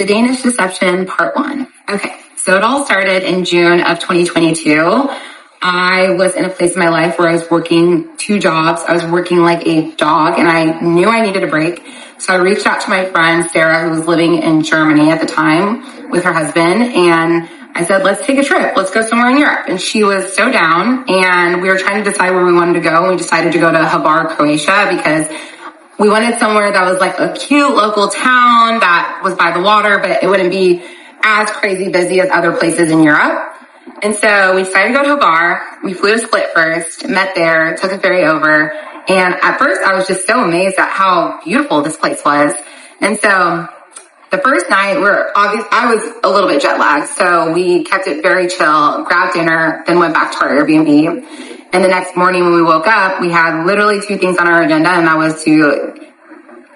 The Danish Deception, Part 1. Okay, so it all started in June of 2022. I was in a place in my life where I was working 2 jobs. I was working like a dog, and I knew I needed a break. So I reached out to my friend, Sarah, who was living in Germany at the time with her husband, and I said, let's take a trip. Let's go somewhere in Europe. And she was so down, and we were trying to decide where we wanted to go. And we decided to go to Hvar, Croatia, because we wanted somewhere that was like a cute local town that was by the water, but it wouldn't be as crazy busy as other places in Europe. And so we decided to go to Hvar. We flew to Split first, met there, took a ferry over. And at first I was just so amazed at how beautiful this place was. And so the first night I was a little bit jet lagged. So we kept it very chill, grabbed dinner, then went back to our Airbnb. And the next morning when we woke up, we had literally 2 things on our agenda, and that was to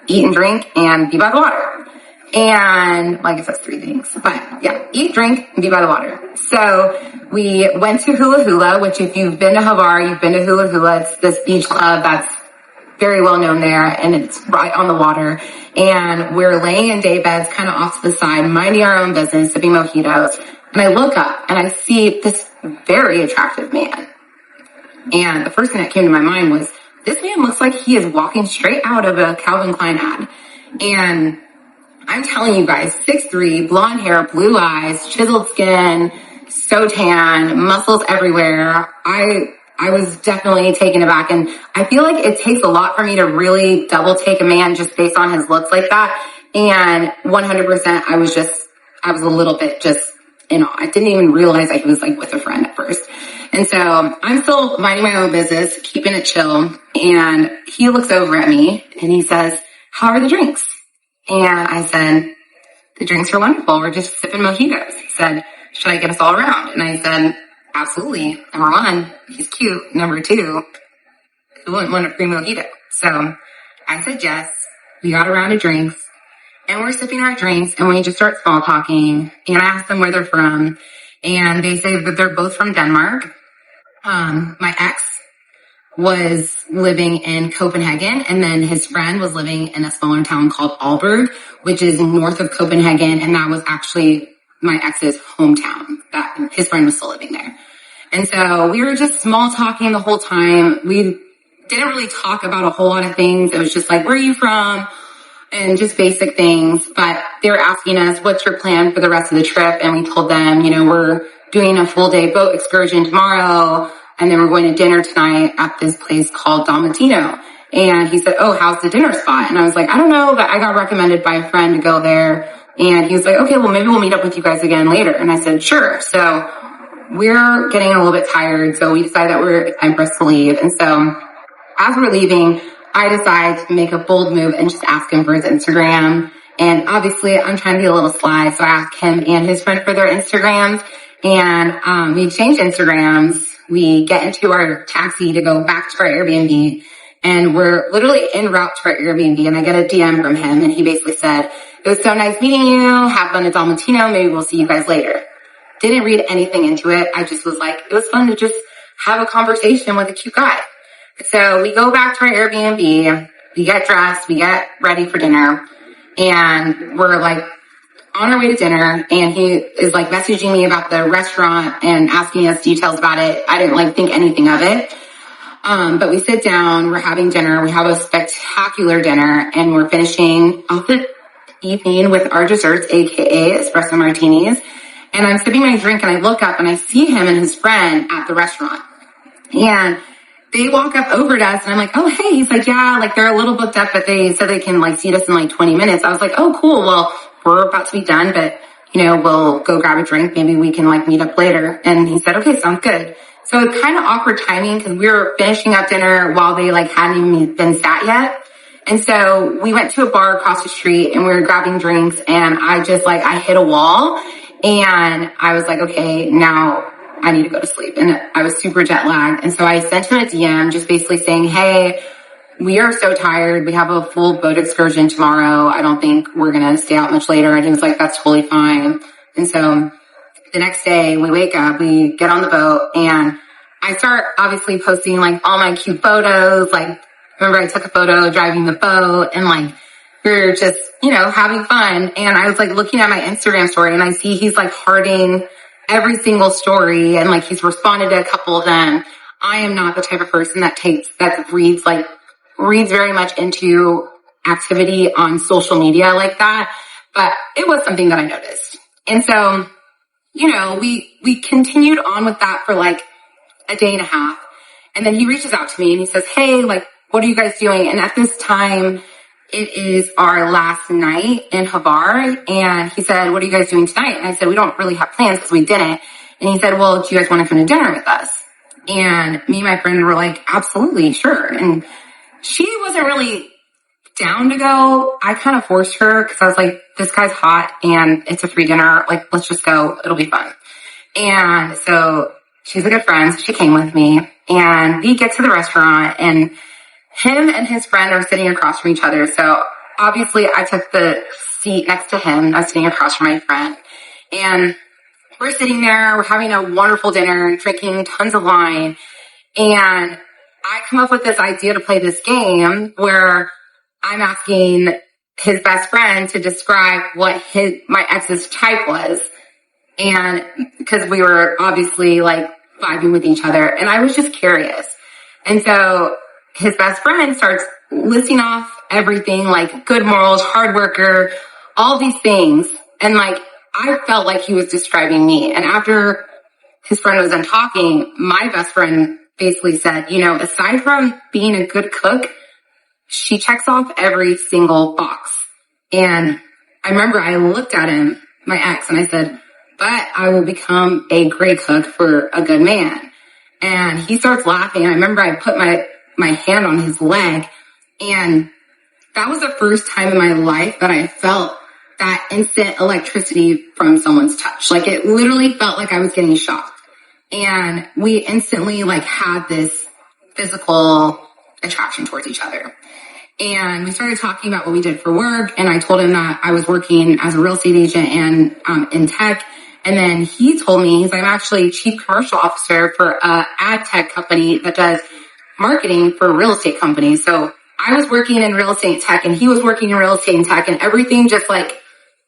eat and drink and be by the water. And, well, I guess that's 3 things, but yeah, eat, drink, and be by the water. So we went to Hula Hula, which if you've been to Hvar, you've been to Hula Hula. It's this beach club that's very well known there, and it's right on the water. And we're laying in day beds kind of off to the side, minding our own business, sipping mojitos. And I look up and I see this very attractive man. And the first thing that came to my mind was, this man looks like he is walking straight out of a Calvin Klein ad. And I'm telling you guys, 6'3", blonde hair, blue eyes, chiseled skin, so tan, muscles everywhere. I was definitely taken aback. And I feel like it takes a lot for me to really double take a man just based on his looks like that. And 100%, I was a little bit just in awe. I didn't even realize that he was like with a friend at first. And so I'm still minding my own business, keeping it chill. And he looks over at me and he says, how are the drinks? And I said, the drinks are wonderful. We're just sipping mojitos. He said, should I get us all around? And I said, absolutely. Number 1, he's cute. Number 2, who wouldn't want a free mojito? So I said yes. We got a round of drinks and we're sipping our drinks and we just start small talking. And I asked them where they're from. And they say that they're both from Denmark. My ex was living in Copenhagen, and then his friend was living in a smaller town called Aalborg, which is north of Copenhagen, and that was actually my ex's hometown. That his friend was still living there. And so we were just small talking the whole time. We didn't really talk about a whole lot of things. It was just like, where are you from? And just basic things. But they were asking us, what's your plan for the rest of the trip? And we told them, we're doing a full day boat excursion tomorrow, and then we're going to dinner tonight at this place called Dalmatino. And he said, oh, how's the dinner spot? And I was like, I don't know, but I got recommended by a friend to go there. And he was like, okay, well, maybe we'll meet up with you guys again later. And I said, sure. So we're getting a little bit tired, so we decided that it's time for us to leave. And so as we're leaving, I decide to make a bold move and just ask him for his Instagram. And obviously I'm trying to be a little sly, so I asked him and his friend for their Instagrams. And we exchanged Instagrams. We get into our taxi to go back to our Airbnb, and we're literally en route to our Airbnb, and I get a DM from him, and he basically said, it was so nice meeting you. Have fun at Dalmatino. Maybe we'll see you guys later. Didn't read anything into it. I just was like, it was fun to just have a conversation with a cute guy. So we go back to our Airbnb, we get dressed, we get ready for dinner, and we're like on our way to dinner, and he is like messaging me about the restaurant and asking us details about it. I didn't think anything of it. But we sit down, we're having dinner, we have a spectacular dinner, and we're finishing off the evening with our desserts, aka espresso martinis. And I'm sipping my drink, and I look up and I see him and his friend at the restaurant. And they walk up over to us, and I'm like, oh, hey. He's like, yeah, they're a little booked up, but they said they can seat us in 20 minutes. I was like, oh, cool. Well, we're about to be done, but we'll go grab a drink. Maybe we can meet up later. And he said, okay, sounds good. So it's kind of awkward timing because we were finishing up dinner while they hadn't even been sat yet. And so we went to a bar across the street and we were grabbing drinks, and I just I hit a wall, and I was like, okay, now I need to go to sleep. And I was super jet lagged. And so I sent him a DM just basically saying, hey, we are so tired. We have a full boat excursion tomorrow. I don't think we're going to stay out much later. And he was like, that's totally fine. And so the next day we wake up, we get on the boat, and I start obviously posting all my cute photos. Remember I took a photo driving the boat, and we were just, having fun. And I was like looking at my Instagram story and I see he's like hearting every single story and like he's responded to a couple of them. I am not the type of person that reads very much into activity on social media like that. But it was something that I noticed. And so, we continued on with that for like a day and a half. And then he reaches out to me and he says, hey, like, what are you guys doing? And at this time, it is our last night in Havar. And he said, what are you guys doing tonight? And I said, we don't really have plans because we didn't. And he said, well, do you guys want to come to dinner with us? And me and my friend were like, absolutely, sure. And she wasn't really down to go. I kind of forced her because I was like, this guy's hot and it's a free dinner. Like, let's just go. It'll be fun. And so she's a good friend. So she came with me and we get to the restaurant and him and his friend are sitting across from each other. So obviously I took the seat next to him. I was sitting across from my friend and we're sitting there. We're having a wonderful dinner, drinking tons of wine. And I come up with this idea to play this game where I'm asking his best friend to describe what my ex's type was. And because we were obviously like vibing with each other and I was just curious. And so his best friend starts listing off everything like good morals, hard worker, all these things. And like, I felt like he was describing me. And after his friend was done talking, my best friend basically said, aside from being a good cook, she checks off every single box. And I remember I looked at him, my ex, and I said, but I will become a great cook for a good man. And he starts laughing. I remember I put my hand on his leg. And that was the first time in my life that I felt that instant electricity from someone's touch. Like it literally felt like I was getting shocked. And we instantly like had this physical attraction towards each other. And we started talking about what we did for work. And I told him that I was working as a real estate agent and in tech. And then he told me, he's like, I'm actually chief commercial officer for a ad tech company that does marketing for real estate companies. So I was working in real estate tech and he was working in real estate and tech and everything just like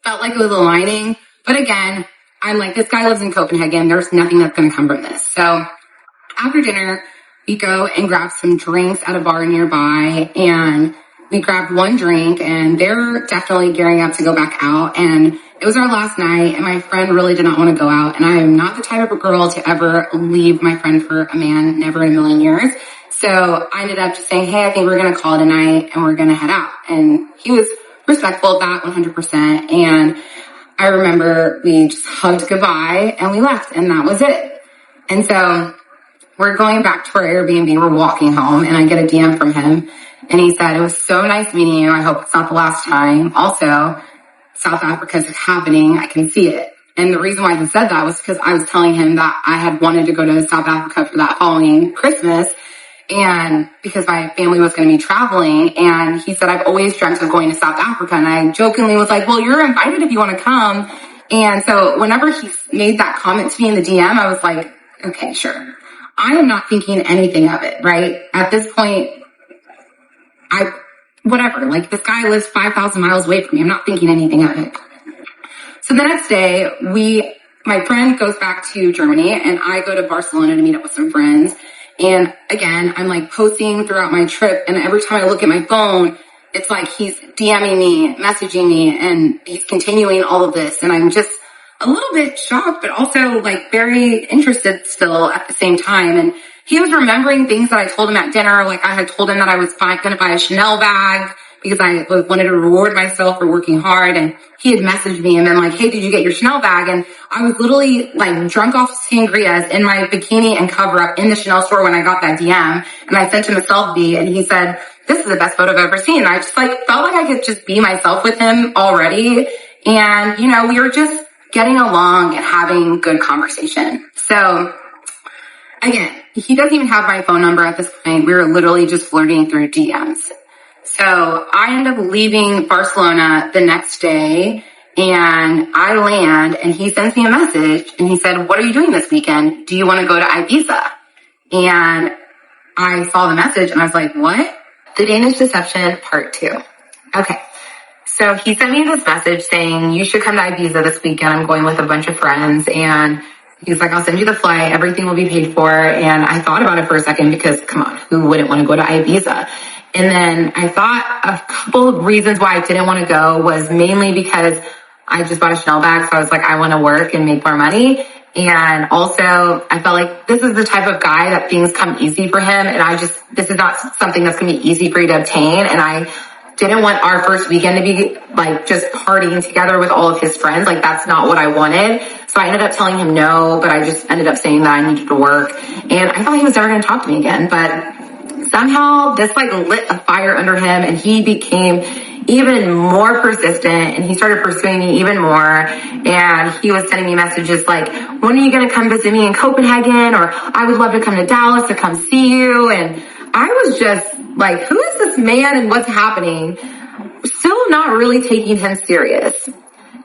felt like it was aligning. But again, I'm like, this guy lives in Copenhagen. There's nothing that's going to come from this. So after dinner, we go and grab some drinks at a bar nearby and we grabbed one drink and they're definitely gearing up to go back out. And it was our last night and my friend really did not want to go out. And I am not the type of a girl to ever leave my friend for a man, never in a million years. So I ended up just saying, hey, I think we're going to call it a night and we're going to head out. And he was respectful of that 100%. And I remember we just hugged goodbye and we left and that was it. And so we're going back to our Airbnb. We're walking home and I get a DM from him and he said, it was so nice meeting you. I hope it's not the last time. Also, South Africa is happening. I can see it. And the reason why he said that was because I was telling him that I had wanted to go to South Africa for that following Christmas. And because my family was going to be traveling and he said, I've always dreamt of going to South Africa. And I jokingly was like, well, you're invited if you want to come. And so whenever he made that comment to me in the DM, I was like, okay, sure. I am not thinking anything of it, right? At this point, whatever, like this guy lives 5,000 miles away from me. I'm not thinking anything of it. So the next day my friend goes back to Germany and I go to Barcelona to meet up with some friends. And again, I'm like posting throughout my trip and every time I look at my phone, it's like he's DMing me, messaging me, and he's continuing all of this. And I'm just a little bit shocked, but also like very interested still at the same time. And he was remembering things that I told him at dinner. Like I had told him that I was going to buy a Chanel bag because I wanted to reward myself for working hard. And he had messaged me and been like, hey, did you get your Chanel bag? And I was literally like drunk off sangrias in my bikini and cover up in the Chanel store when I got that DM. And I sent him a selfie and he said, this is the best photo I've ever seen. And I just like felt like I could just be myself with him already. And, we were just getting along and having good conversation. So again, he doesn't even have my phone number at this point. We were literally just flirting through DMs. So I ended up leaving Barcelona the next day and I land and he sends me a message and he said, what are you doing this weekend? Do you want to go to Ibiza? And I saw the message and I was like, what? The Danish Deception Part 2. Okay. So he sent me this message saying, you should come to Ibiza this weekend. I'm going with a bunch of friends. And he's like, I'll send you the flight. Everything will be paid for. And I thought about it for a second because, come on, who wouldn't want to go to Ibiza? And then I thought a couple of reasons why I didn't want to go was mainly because I just bought a Chanel bag. So I was like, I want to work and make more money. And also I felt like this is the type of guy that things come easy for him. And this is not something that's going to be easy for you to obtain. And I didn't want our first weekend to be like just partying together with all of his friends. Like that's not what I wanted. So I ended up telling him no, but I just ended up saying that I needed to work. And I thought he was never going to talk to me again, but somehow this like lit a fire under him and he became even more persistent and he started pursuing me even more. And he was sending me messages like, when are you going to come visit me in Copenhagen? Or I would love to come to Dallas to come see you. And I was just like, who is this man and what's happening? Still not really taking him serious.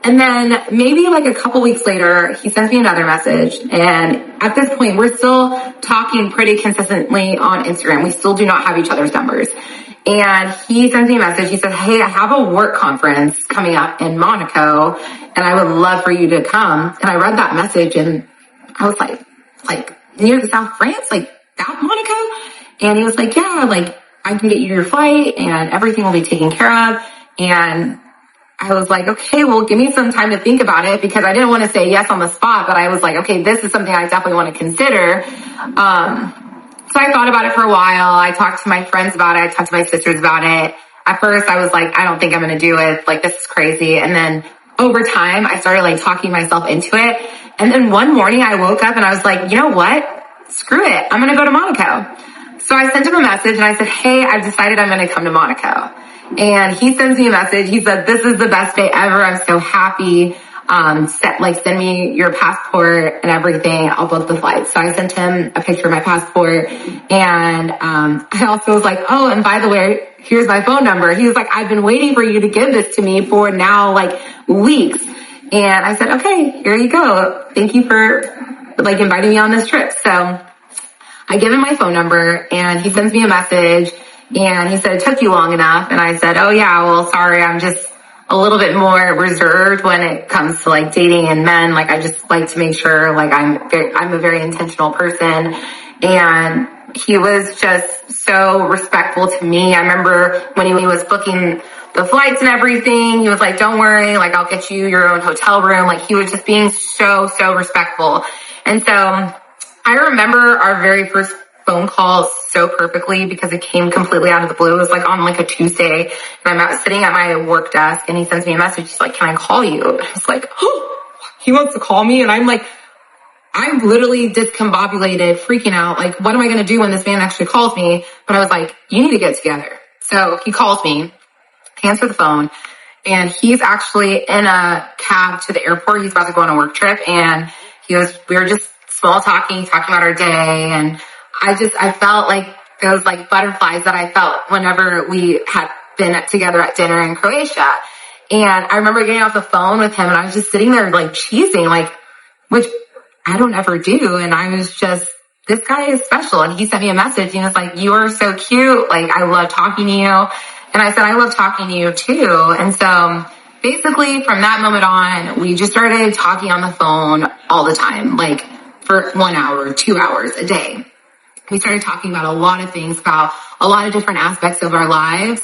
And then maybe like a couple weeks later, he sends me another message. And at this point, we're still talking pretty consistently on Instagram. We still do not have each other's numbers. And he sends me a message. He says, hey, I have a work conference coming up in Monaco and I would love for you to come. And I read that message and I was like near the South France, like that Monaco? And he was like, yeah, like I can get you your flight and everything will be taken care of. And I was like, okay, well, give me some time to think about it because I didn't want to say yes on the spot, but I was like, okay, this is something I definitely want to consider. So I thought about it for a while. I talked to my friends about it. I talked to my sisters about it. At first I was like, I don't think I'm going to do it. Like, this is crazy. And then over time, I started like talking myself into it. And then one morning I woke up and I was like, you know what? Screw it. I'm going to go to Monaco. So I sent him a message and I said, hey, I've decided I'm going to come to Monaco. And he sends me a message. He said, this is the best day ever. I'm so happy. Send me your passport and everything. I'll book the flight. So I sent him a picture of my passport. And, I also was like, oh, and by the way, here's my phone number. He was like, I've been waiting for you to give this to me for now, like weeks. And I said, okay, here you go. Thank you for like inviting me on this trip. So I give him my phone number and he sends me a message and he said, it took you long enough. And I said, oh yeah, well, sorry. I'm just a little bit more reserved when it comes to like dating and men. Like I just like to make sure like I'm a very intentional person. And he was just so respectful to me. I remember when he was booking the flights and everything, he was like, don't worry, like I'll get you your own hotel room. Like he was just being so respectful. And so I remember our very first phone call so perfectly because it came completely out of the blue. It was like on like a Tuesday and I'm sitting at my work desk and he sends me a message. He's like, can I call you? And I was like, oh, he wants to call me. And I'm literally discombobulated, freaking out. Like, what am I going to do when this man actually calls me? But I was like, you need to get together. So he calls me, answer the phone, and he's actually in a cab to the airport. He's about to go on a work trip. And we were just small talking about our day. And I felt like those like butterflies that I felt whenever we had been together at dinner in Croatia. And I remember getting off the phone with him and I was just sitting there like cheesing, like, which I don't ever do. And I was just, this guy is special. And he sent me a message and he was like, you are so cute. Like, I love talking to you. And I said, I love talking to you too. And so basically from that moment on, we just started talking on the phone all the time, like for 1 hour, 2 hours a day. We started talking about a lot of things, about a lot of different aspects of our lives.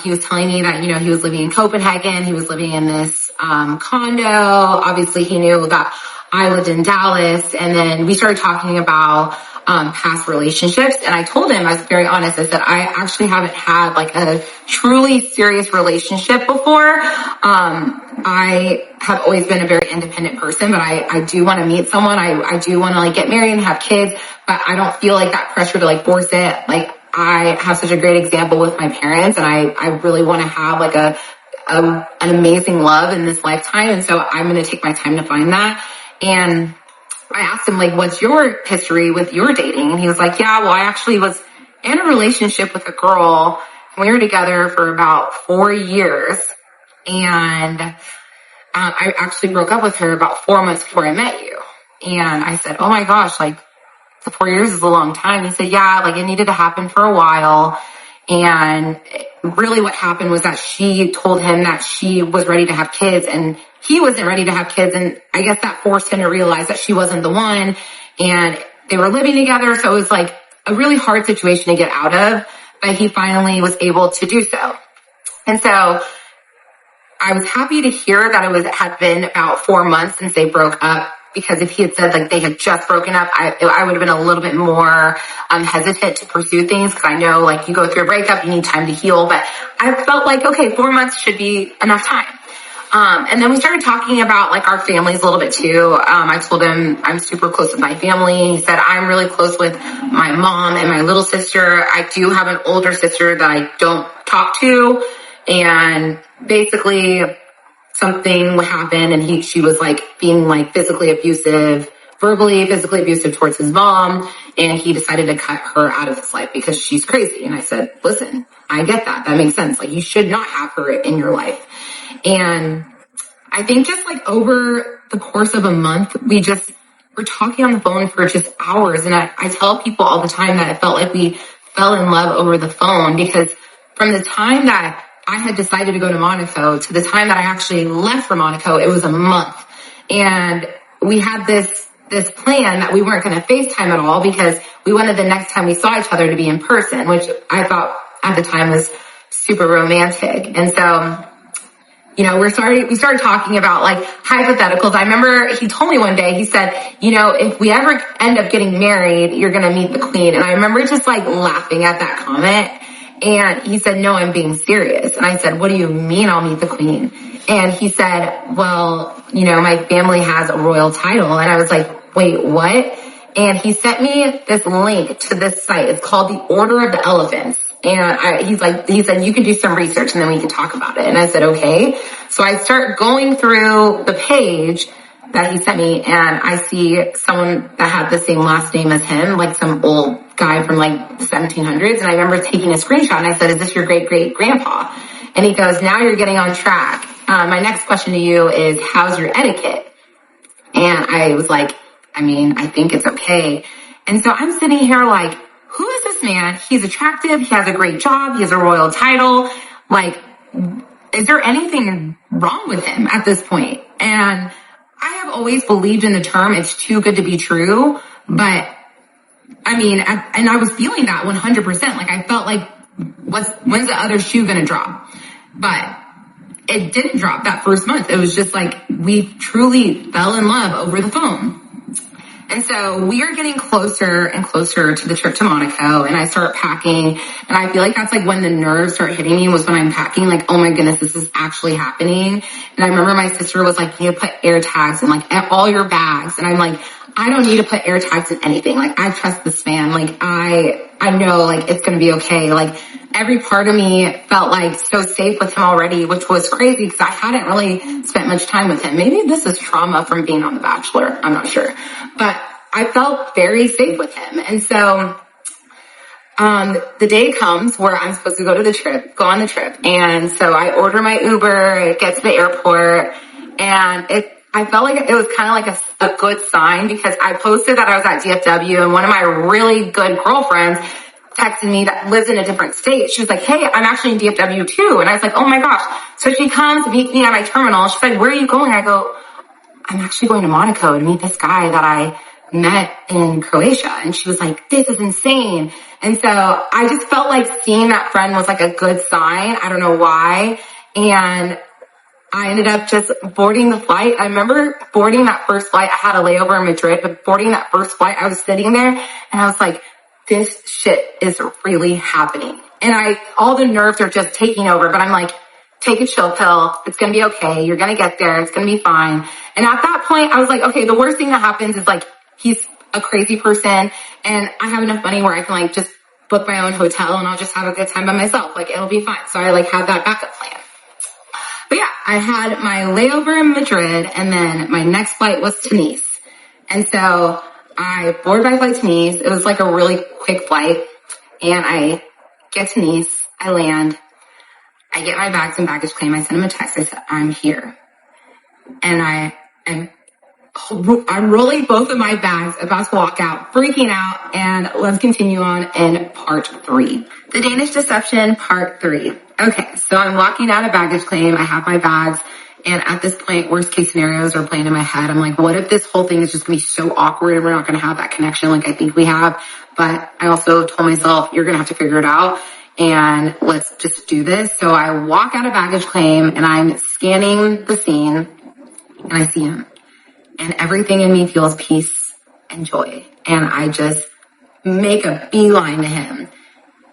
He was telling me that, he was living in Copenhagen. He was living in this condo. Obviously, he knew that I lived in Dallas. And then we started talking about past relationships. And I told him, I was very honest, I said, I actually haven't had like a truly serious relationship before. I have always been a very independent person, but I do want to meet someone. I do want to like get married and have kids, but I don't feel like that pressure to like force it. Like I have such a great example with my parents and I really want to have like an amazing love in this lifetime. And so I'm going to take my time to find that. And I asked him, like, what's your history with your dating? And he was like, yeah, well, I actually was in a relationship with a girl. We were together for about 4 years. And I actually broke up with her about 4 months before I met you. And I said, oh my gosh, like, the 4 years is a long time. He said, yeah, like, it needed to happen for a while. And really what happened was that she told him that she was ready to have kids and he wasn't ready to have kids. And I guess that forced him to realize that she wasn't the one, and they were living together. So it was like a really hard situation to get out of, but he finally was able to do so. And so I was happy to hear that it had been about 4 months since they broke up, because if he had said like they had just broken up, I would have been a little bit more hesitant to pursue things, because I know like you go through a breakup, you need time to heal. But I felt like, okay, 4 months should be enough time. And then we started talking about like our families a little bit too. I told him I'm super close with my family. He said I'm really close with my mom and my little sister. I do have an older sister that I don't talk to, and basically something would happen and she was like being like physically abusive, verbally, physically abusive towards his mom. And he decided to cut her out of his life because she's crazy. And I said, listen, I get that. That makes sense. Like, you should not have her in your life. And I think just like over the course of a month, we're talking on the phone for just hours. And I tell people all the time that I felt like we fell in love over the phone, because from the time that I had decided to go to Monaco to the time that I actually left for Monaco, it was a month. And we had this plan that we weren't going to FaceTime at all, because we wanted the next time we saw each other to be in person, which I thought at the time was super romantic. And so, you know, we started talking about like hypotheticals. I remember he told me one day, he said, you know, if we ever end up getting married, you're going to meet the queen. And I remember just like laughing at that comment. And he said, no, I'm being serious. And I said, what do you mean I'll meet the queen? And he said, well, you know, my family has a royal title. And I was like, wait, what? And he sent me this link to this site. It's called the Order of the Elephants. And he said, you can do some research and then we can talk about it. And I said, okay. So I start going through the page that he sent me, and I see someone that had the same last name as him, like some old guy from like the 1700s. And I remember taking a screenshot and I said, is this your great great grandpa? And he goes, now you're getting on track. My next question to you is, how's your etiquette? And I was like, I mean, I think it's okay. And so I'm sitting here like, who is this man? He's attractive. He has a great job. He has a royal title. Like, is there anything wrong with him at this point? And I have always believed in the term, it's too good to be true. But I mean, and I was feeling that 100%. Like, I felt like, when's the other shoe going to drop? But it didn't drop that first month. It was just like, we truly fell in love over the phone. And so we are getting closer and closer to the trip to Monaco, and I start packing, and I feel like that's like when the nerves start hitting me, was when I'm packing, like, oh my goodness, this is actually happening. And I remember my sister was like, you need to put air tags in like all your bags. And I'm like, I don't need to put air tags in anything. Like, I trust this man. Like, I know like it's going to be okay. Like, every part of me felt like so safe with him already, which was crazy because I hadn't really spent much time with him. Maybe this is trauma from being on The Bachelor. I'm not sure. But I felt very safe with him. And so the day comes where I'm supposed to go on the trip. And so I order my Uber, get to the airport, and I felt like it was kind of like a good sign, because I posted that I was at DFW, and one of my really good girlfriends texted me that lives in a different state. She was like, hey, I'm actually in DFW too. And I was like, oh my gosh. So she comes to meet me at my terminal. She's like, where are you going? I go, I'm actually going to Monaco to meet this guy that I met in Croatia. And she was like, this is insane. And so I just felt like seeing that friend was like a good sign. I don't know why. And I ended up just boarding the flight. I remember boarding that first flight. I had a layover in Madrid, but boarding that first flight, I was sitting there and I was like, this shit is really happening. And all the nerves are just taking over, but I'm like, take a chill pill. It's going to be okay. You're going to get there. It's going to be fine. And at that point, I was like, okay, the worst thing that happens is like, he's a crazy person and I have enough money where I can like just book my own hotel and I'll just have a good time by myself. Like, it'll be fine. So I like had that backup plan. But yeah, I had my layover in Madrid, and then my next flight was to Nice. And so I board my flight to Nice. It was like a really quick flight, and I get to Nice. I land. I get my bags and baggage claim. I send him a text. I said, I'm here. And I'm rolling both of my bags, about to walk out, freaking out, and let's continue on in part 3. The Danish Deception, part 3. Okay, so I'm walking out of baggage claim. I have my bags. And at this point, worst case scenarios are playing in my head. I'm like, what if this whole thing is just going to be so awkward and we're not going to have that connection like I think we have? But I also told myself, you're going to have to figure it out and let's just do this. So I walk out of baggage claim and I'm scanning the scene and I see him. And everything in me feels peace and joy. And I just make a beeline to him.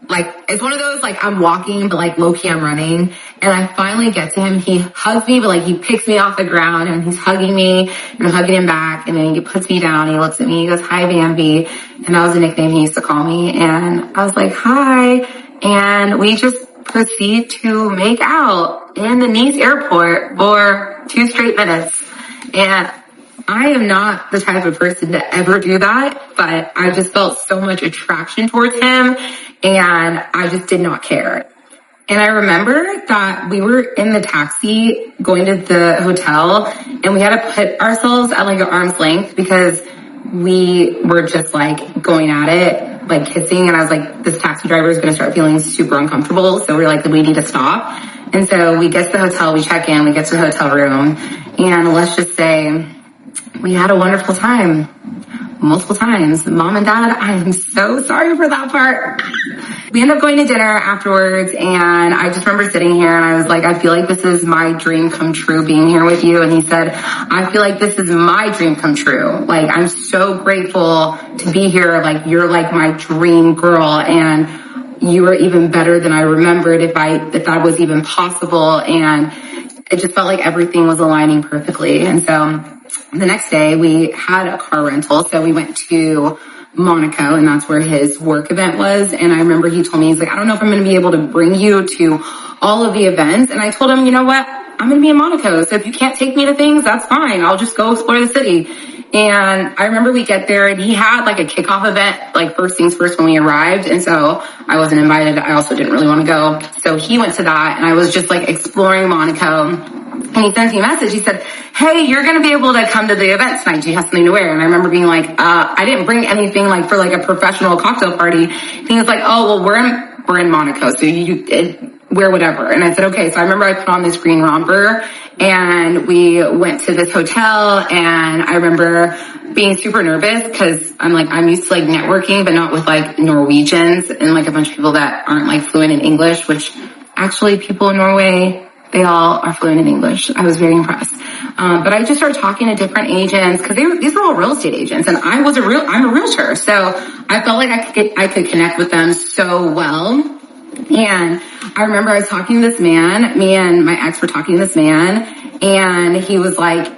Like, it's one of those, like, I'm walking, but like low-key I'm running. And I finally get to him. He hugs me, but like he picks me off the ground and he's hugging me and I'm hugging him back. And then he puts me down. He looks at me. He goes, hi, Bambi. And that was a nickname he used to call me. And I was like, hi. And we just proceed to make out in the Nice airport for 2 straight minutes. And I am not the type of person to ever do that, but I just felt so much attraction towards him and I just did not care. And I remember that we were in the taxi going to the hotel and we had to put ourselves at like an arm's length because we were just like going at it, like kissing. And I was like, this taxi driver is going to start feeling super uncomfortable. So we're like, we need to stop. And so we get to the hotel, we check in, we get to the hotel room, and let's just say we had a wonderful time. Multiple times. Mom and Dad, I am so sorry for that part. We ended up going to dinner afterwards and I just remember sitting here and I was like, I feel like this is my dream come true being here with you. And he said, I feel like this is my dream come true. Like, I'm so grateful to be here. Like, you're like my dream girl and you were even better than I remembered if that was even possible. And it just felt like everything was aligning perfectly. And so the next day we had a car rental. So we went to Monaco and that's where his work event was. And I remember he told me, he's like, I don't know if I'm going to be able to bring you to all of the events. And I told him, you know what? I'm going to be in Monaco. So if you can't take me to things, that's fine. I'll just go explore the city. And I remember we get there and he had like a kickoff event, like first things first when we arrived. And so I wasn't invited. I also didn't really want to go. So he went to that and I was just like exploring Monaco. And he sent me a message. He said, hey, you're going to be able to come to the event tonight. Do you have something to wear? And I remember being like, I didn't bring anything like for like a professional cocktail party. And he was like, oh, well, we're in Monaco. So you wear whatever. And I said, okay. So I remember I put on this green romper and we went to this hotel and I remember being super nervous because I'm used to like networking, but not with like Norwegians and like a bunch of people that aren't like fluent in English, which actually people in Norway, they all are fluent in English. I was very impressed. But I just started talking to different agents because these were all real estate agents and I'm a realtor. So I felt like I could connect with them so well. And I remember I was talking to this man, me and my ex were talking to this man and he was like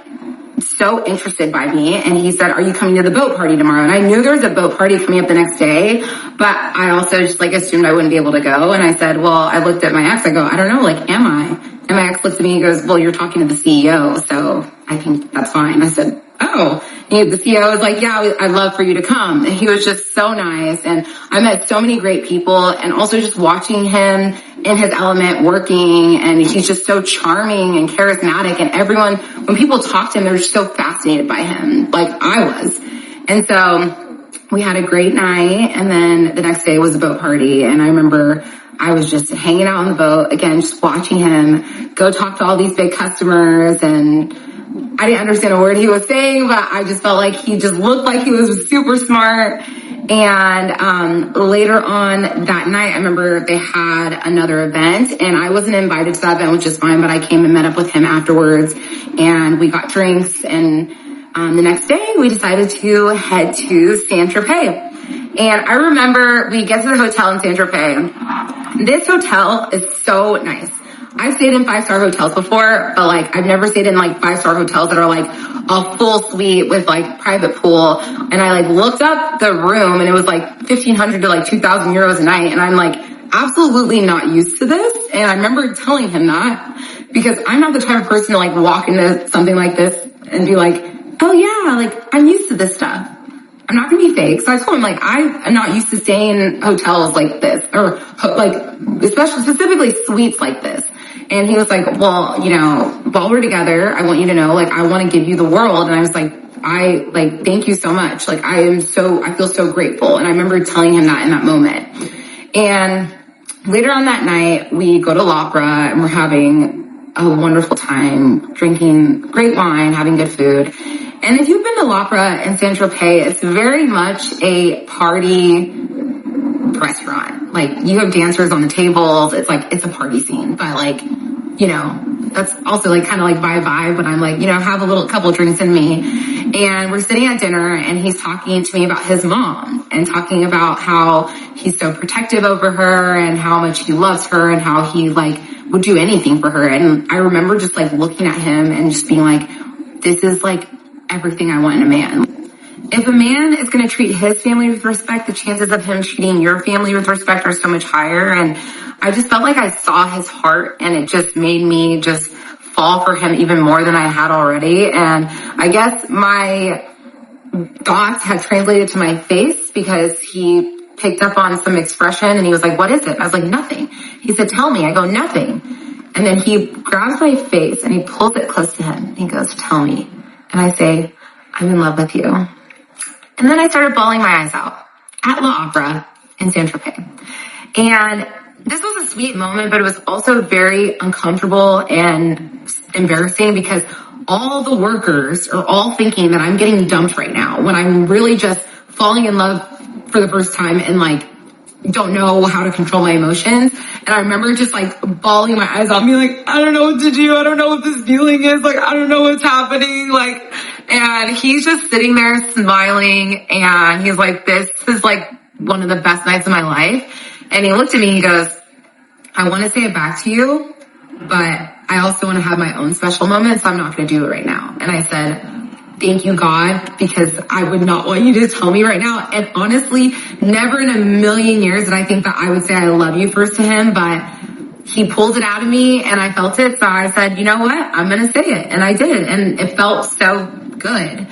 so interested by me. And he said, are you coming to the boat party tomorrow? And I knew there was a boat party coming up the next day, but I also just like assumed I wouldn't be able to go. And I said, well, I looked at my ex, I go, I don't know, like, am I? And my ex looks at me and goes, well, you're talking to the CEO, so I think that's fine. I said, oh. And the CEO was like, yeah, I'd love for you to come. And he was just so nice. And I met so many great people and also just watching him in his element working. And he's just so charming and charismatic. And everyone, when people talk to him, they're just so fascinated by him, like I was. And so we had a great night. And then the next day was the boat party. And I remember I was just hanging out on the boat, again, just watching him go talk to all these big customers. And I didn't understand a word he was saying, but I just felt like he just looked like he was super smart. And later on that night, I remember they had another event and I wasn't invited to that event, which is fine, but I came and met up with him afterwards and we got drinks. And the next day we decided to head to Saint-Tropez. And I remember we get to the hotel in Saint-Tropez. This hotel is so nice. I've stayed in 5-star hotels before, but like I've never stayed in like 5-star hotels that are like a full suite with like private pool. And I like looked up the room and it was like 1,500 to like 2,000 euros a night. And I'm like absolutely not used to this. And I remember telling him that because I'm not the type of person to like walk into something like this and be like, oh yeah, like I'm used to this stuff. I'm not going to be fake. So I told him, like, I'm not used to staying in hotels like this or like, especially specifically suites like this. And he was like, well, you know, while we're together, I want you to know, like, I want to give you the world. And I was like, thank you so much. Like, I feel so grateful. And I remember telling him that in that moment. And later on that night, we go to L'Opera and we're having a wonderful time, drinking great wine, having good food. And if you've been to L'Opera in Saint-Tropez, it's very much a party restaurant. Like, you have dancers on the tables. It's like, it's a party scene. But like, you know, that's also like kind of like my vibe when I'm like, you know, have a couple drinks in me. And we're sitting at dinner and he's talking to me about his mom and talking about how he's so protective over her and how much he loves her and how he like would do anything for her. And I remember just like looking at him and just being like, this is like everything I want in a man. If a man is going to treat his family with respect, the chances of him treating your family with respect are so much higher. And I just felt like I saw his heart, and it just made me just fall for him even more than I had already. And I guess my thoughts had translated to my face because he picked up on some expression and he was like, what is it? I was like, nothing. He said, tell me. I go, nothing. And then he grabs my face and he pulls it close to him. He goes, tell me. And I say, I'm in love with you. And then I started bawling my eyes out at L'Opera in Saint-Tropez. And this was a sweet moment, but it was also very uncomfortable and embarrassing because all the workers are all thinking that I'm getting dumped right now when I'm really just falling in love for the first time and like don't know how to control my emotions. And I remember just like bawling my eyes out, being like, I don't know what to do. I don't know what this feeling is. Like, I don't know what's happening. Like, and he's just sitting there smiling and he's like, this is like one of the best nights of my life. And he looked at me, he goes, I want to say it back to you, but I also want to have my own special moment, so I'm not going to do it right now. And I said, thank you, God, because I would not want you to tell me right now. And honestly, never in a million years did I think that I would say I love you first to him, but he pulled it out of me and I felt it. So I said, you know what? I'm going to say it. And I did. And it felt so good.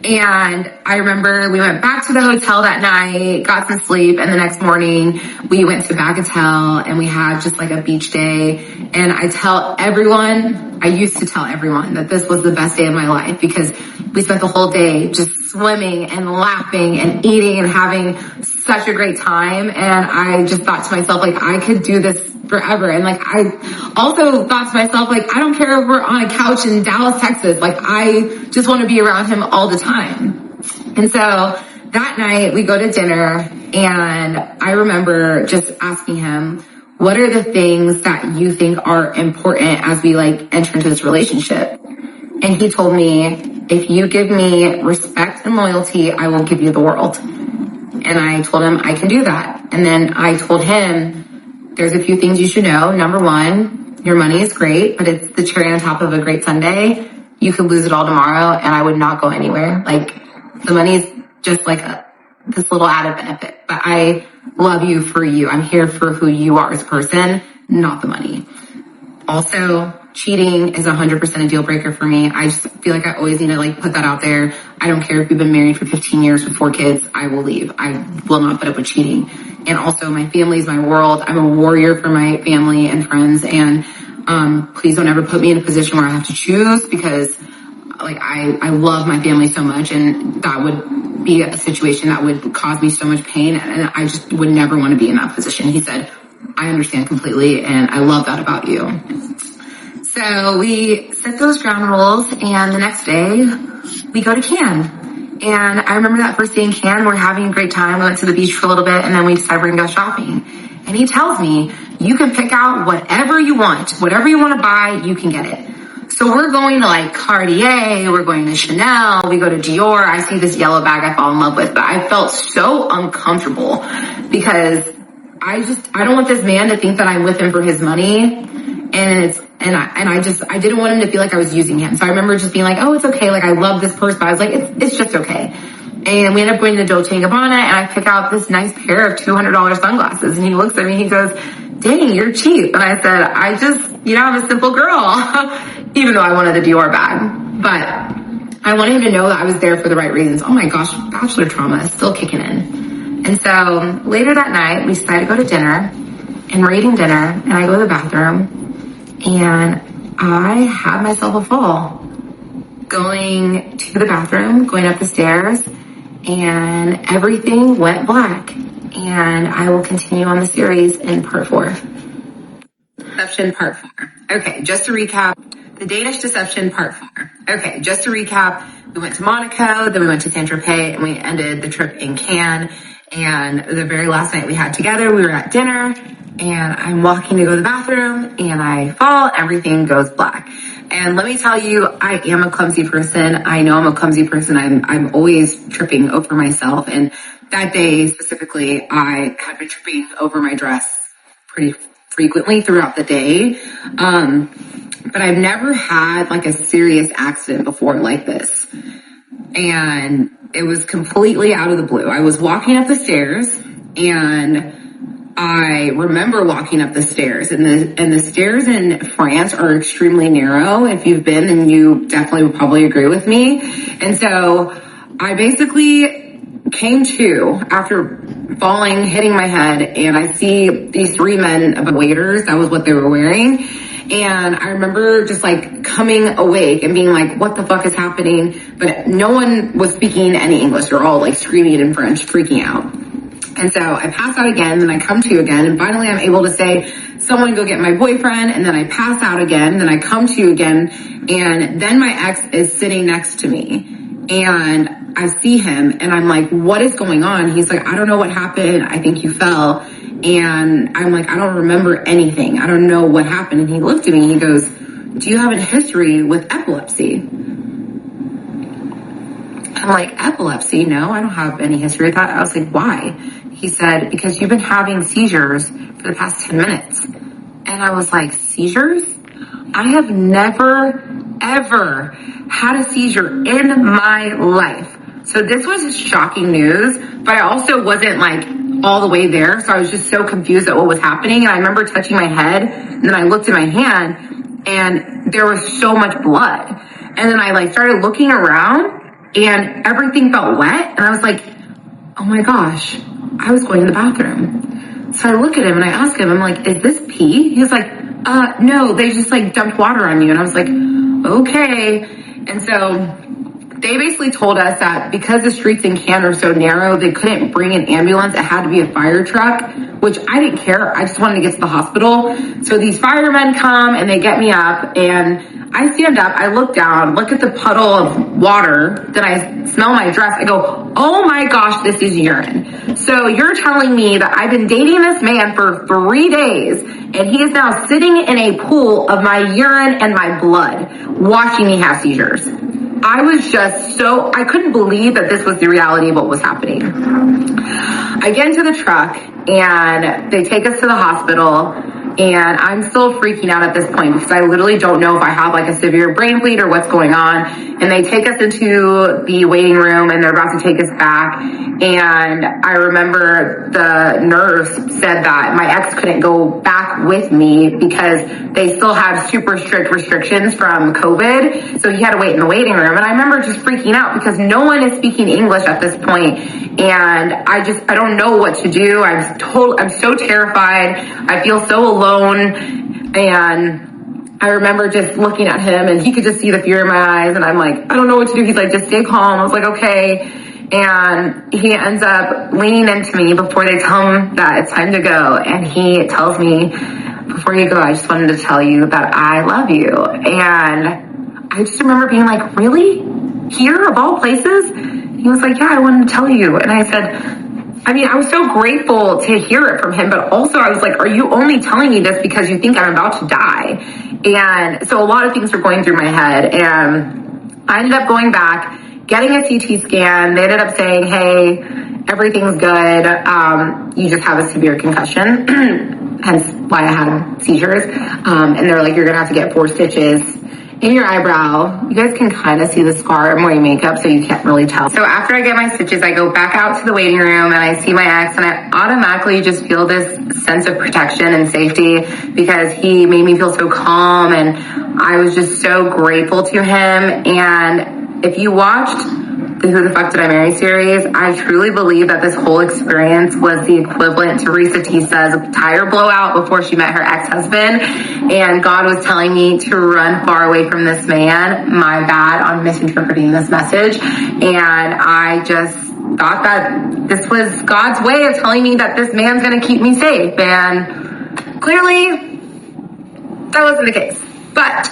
And I remember we went back to the hotel that night, got some sleep, and the next morning we went to Bagatelle and we had just like a beach day. And I used to tell everyone that this was the best day of my life because we spent the whole day just swimming and laughing and eating and having such a great time. And I just thought to myself, like, I could do this forever. And like, I also thought to myself, like, I don't care if we're on a couch in Dallas, Texas. Like, I just want to be around him all the time. And so that night we go to dinner and I remember just asking him, what are the things that you think are important as we like enter into this relationship? And he told me, if you give me respect and loyalty, I will give you the world. And I told him I can do that. And then I told him, there's a few things you should know. Number one, your money is great, but it's the cherry on top of a great sundae. You could lose it all tomorrow and I would not go anywhere. Like, the money is just like this little added benefit, but I love you for you. I'm here for who you are as a person, not the money. Also, cheating is 100% a deal breaker for me. I just feel like I always need to like put that out there. I don't care if you've been married for 15 years with 4 kids. I will leave. I will not put up with cheating. And also, my family is my world. I'm a warrior for my family and friends. And please don't ever put me in a position where I have to choose because like I love my family so much, and that would be a situation that would cause me so much pain. And I just would never want to be in that position. He said, I understand completely, and I love that about you. So we set those ground rules, and the next day we go to Cannes. And I remember that first day in Cannes, we're having a great time. We went to the beach for a little bit, and then we decided we're gonna go shopping. And he tells me, you can pick out whatever you want. Whatever you want to buy, you can get it. So we're going to like Cartier, we're going to Chanel, we go to Dior. I see this yellow bag I fall in love with, but I felt so uncomfortable because I don't want this man to think that I'm with him for his money. And I didn't want him to feel like I was using him. So I remember just being like, oh, it's okay. Like, I love this purse, but I was like, it's just okay. And we ended up going to Dolce & Gabbana, and I pick out this nice pair of $200 sunglasses. And he looks at me, he goes, dang, you're cheap. And I said, I'm a simple girl, even though I wanted a Dior bag. But I wanted him to know that I was there for the right reasons. Oh my gosh, Bachelor trauma is still kicking in. And so later that night, we decided to go to dinner, and we're eating dinner, and I go to the bathroom, and I had myself a fall. Going to the bathroom, going up the stairs, and everything went black. and I will continue on the series in part 4. Deception part 4. Okay, just to recap, the Danish deception part 4. Okay, just to recap, we went to Monaco, then we went to Saint-Tropez, and we ended the trip in Cannes. And the very last night we had together, we were at dinner, and I'm walking to go to the bathroom, and I fall, everything goes black. And let me tell you, I am a clumsy person. I know I'm a clumsy person. I'm always tripping over myself. And that day specifically, I had been tripping over my dress pretty frequently throughout the day. But I've never had like a serious accident before like this. And it was completely out of the blue. I was walking up the stairs, and I remember walking up the stairs, and the stairs in France are extremely narrow. If you've been, then you definitely would probably agree with me. And so I basically came to after falling, hitting my head, and I see these 3 men, waiters, that was what they were wearing. And I remember just like coming awake and being like, what the fuck is happening? But no one was speaking any English. They're all like screaming in French, freaking out. And so I pass out again, then I come to again, and finally I'm able to say, someone go get my boyfriend, and then I pass out again, then I come to again, and then my ex is sitting next to me. And I see him, and I'm like, what is going on? He's like, I don't know what happened. I think you fell. And I'm like, I don't remember anything. I don't know what happened. And he looked at me and he goes, do you have a history with epilepsy? I'm like, epilepsy? No, I don't have any history with that. I was like, why? He said, because you've been having seizures for the past 10 minutes. And I was like, seizures? I have never, ever had a seizure in my life. So this was shocking news, but I also wasn't like all the way there. So I was just so confused at what was happening. And I remember touching my head, and then I looked at my hand, and there was so much blood. And then I like started looking around, and everything felt wet. And I was like, oh my gosh, I was going to the bathroom. So I look at him and I ask him, I'm like, is this pee? He's like, no, they just like dumped water on you. And I was like, okay. And so they basically told us that because the streets in Cannes are so narrow, they couldn't bring an ambulance. It had to be a fire truck, which I didn't care. I just wanted to get to the hospital. So these firemen come and they get me up, and I stand up, I look down, look at the puddle of water, then I smell my dress. I go, oh my gosh, this is urine. So you're telling me that I've been dating this man for 3 days, and he is now sitting in a pool of my urine and my blood, watching me have seizures. I was just I couldn't believe that this was the reality of what was happening. I get into the truck, and they take us to the hospital, and I'm still freaking out at this point because I literally don't know if I have like a severe brain bleed or what's going on. And they take us into the waiting room, and they're about to take us back. And I remember the nurse said that my ex couldn't go back with me because they still had super strict restrictions from COVID. So he had to wait in the waiting room. And I remember just freaking out because no one is speaking English at this point. And I don't know what to do. I'm so terrified. I feel so alone. And I remember just looking at him, and he could just see the fear in my eyes. And I'm like, I don't know what to do. He's like, just stay calm. I was like, okay. And he ends up leaning into me before they tell him that it's time to go. And he tells me, before you go, I just wanted to tell you that I love you. And I just remember being like, really? Here of all places? He was like, yeah, I wanted to tell you. And I said, I was so grateful to hear it from him, but also I was like, are you only telling me this because you think I'm about to die? And so a lot of things were going through my head, and I ended up going back, getting a CT scan. They ended up saying, hey, everything's good. You just have a severe concussion, hence why I had seizures. And they're like, you're gonna have to get 4 stitches in your eyebrow. You guys can kind of see the scar. I'm wearing makeup, so you can't really tell. So after I get my stitches, I go back out to the waiting room, and I see my ex, and I automatically just feel this sense of protection and safety because he made me feel so calm, and I was just so grateful to him. And if you watched the Who the Fuck Did I Marry series, I truly believe that this whole experience was the equivalent to Risa Tisa's tire blowout before she met her ex-husband. And God was telling me to run far away from this man. My bad on misinterpreting this message. And I just thought that this was God's way of telling me that this man's gonna keep me safe. And clearly, that wasn't the case. But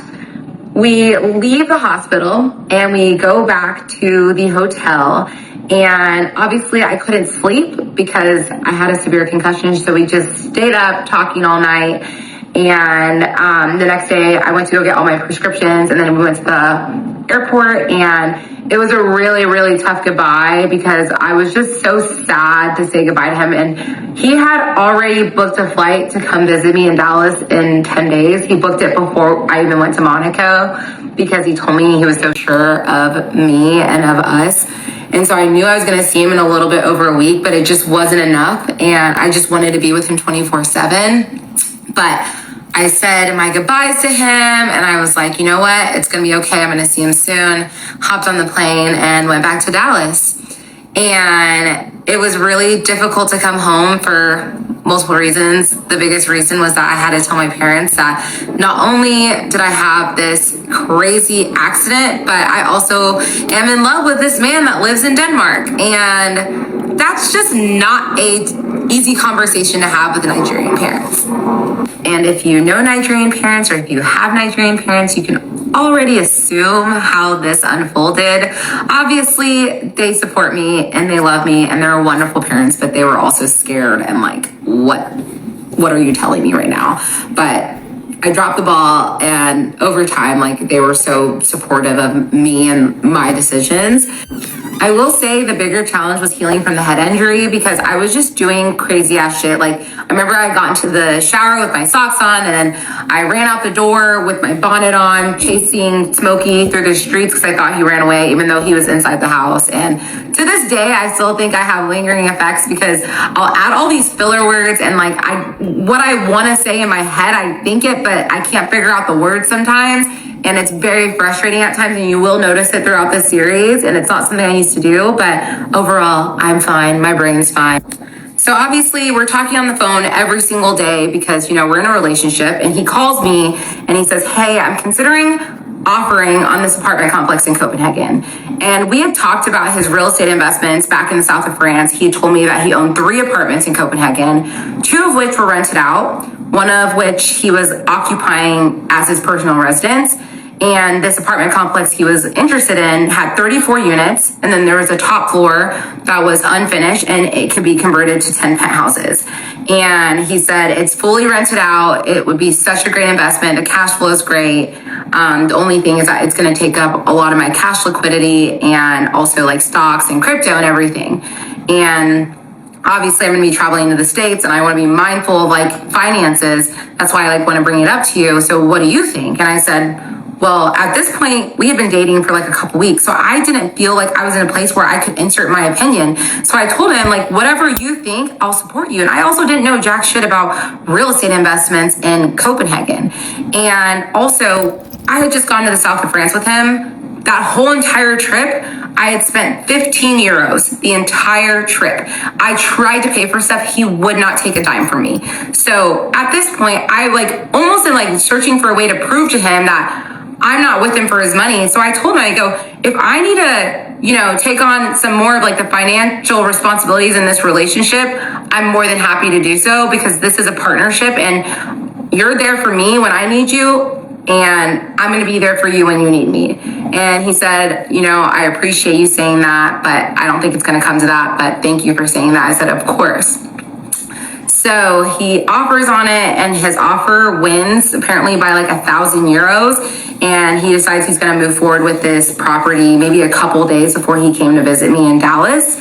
we leave the hospital and we go back to the hotel. And obviously I couldn't sleep because I had a severe concussion. So we just stayed up talking all night. And the next day I went to go get all my prescriptions, and then we went to the airport, and it was a really, really tough goodbye because I was just so sad to say goodbye to him. And he had already booked a flight to come visit me in Dallas in 10 days. He booked it before I even went to Monaco because he told me he was so sure of me and of us. And so I knew I was going to see him in a little bit over a week, but it just wasn't enough. And I just wanted to be with him 24/7. But I said my goodbyes to him, and I was like, you know what? It's going to be okay. I'm going to see him soon. Hopped on the plane and went back to Dallas. And it was really difficult to come home for multiple reasons. The biggest reason was that I had to tell my parents that not only did I have this crazy accident, but I also am in love with this man that lives in Denmark. And that's just not an easy conversation to have with Nigerian parents. And if you know Nigerian parents, or if you have Nigerian parents, you can already assume how this unfolded. Obviously, they support me and they love me and they're wonderful parents, but they were also scared and like, what are you telling me right now? But I dropped the ball, and over time, like, they were so supportive of me and my decisions. I will say the bigger challenge was healing from the head injury because I was just doing crazy ass shit. Like, I remember I got into the shower with my socks on, and then I ran out the door with my bonnet on, chasing Smokey through the streets because I thought he ran away, even though he was inside the house. And to this day, I still think I have lingering effects because I'll add all these filler words, and like, what I want to say in my head, I think it, but I can't figure out the words sometimes. And it's very frustrating at times, and you will notice it throughout the series, and it's not something I used to do, but overall, I'm fine. My brain's fine. So obviously, we're talking on the phone every single day because, you know, we're in a relationship, and he calls me and he says, hey, I'm considering offering on this apartment complex in Copenhagen. And we had talked about his real estate investments back in the south of France. He told me that he owned 3 apartments in Copenhagen, 2 of which were rented out, one of which he was occupying as his personal residence. And this apartment complex he was interested in had 34 units, and then there was a top floor that was unfinished, and it could be converted to 10 penthouses. And he said it's fully rented out. It would be such a great investment. The cash flow is great. The only thing is that it's going to take up a lot of my cash liquidity and also like stocks and crypto and everything. And obviously I'm going to be traveling to the States, and I want to be mindful of like finances. That's why I like want to bring it up to you. So what do you think? And I said, well, at this point, we had been dating for like a couple weeks, so I didn't feel like I was in a place where I could insert my opinion. So I told him, like, whatever you think, I'll support you. And I also didn't know jack shit about real estate investments in Copenhagen. And also, I had just gone to the south of France with him. That whole entire trip, I had spent 15 euros the entire trip. I tried to pay for stuff. He would not take a dime from me. So at this point, I like almost am like searching for a way to prove to him that I'm not with him for his money. So I told him, I go, if I need to, you know, take on some more of like the financial responsibilities in this relationship, I'm more than happy to do so because this is a partnership and you're there for me when I need you, and I'm going to be there for you when you need me. And he said, you know, I appreciate you saying that, but I don't think it's going to come to that, but thank you for saying that. I said, of course. So he offers on it, and his offer wins apparently by like 1,000 euros. And he decides he's going to move forward with this property maybe a couple days before he came to visit me in Dallas.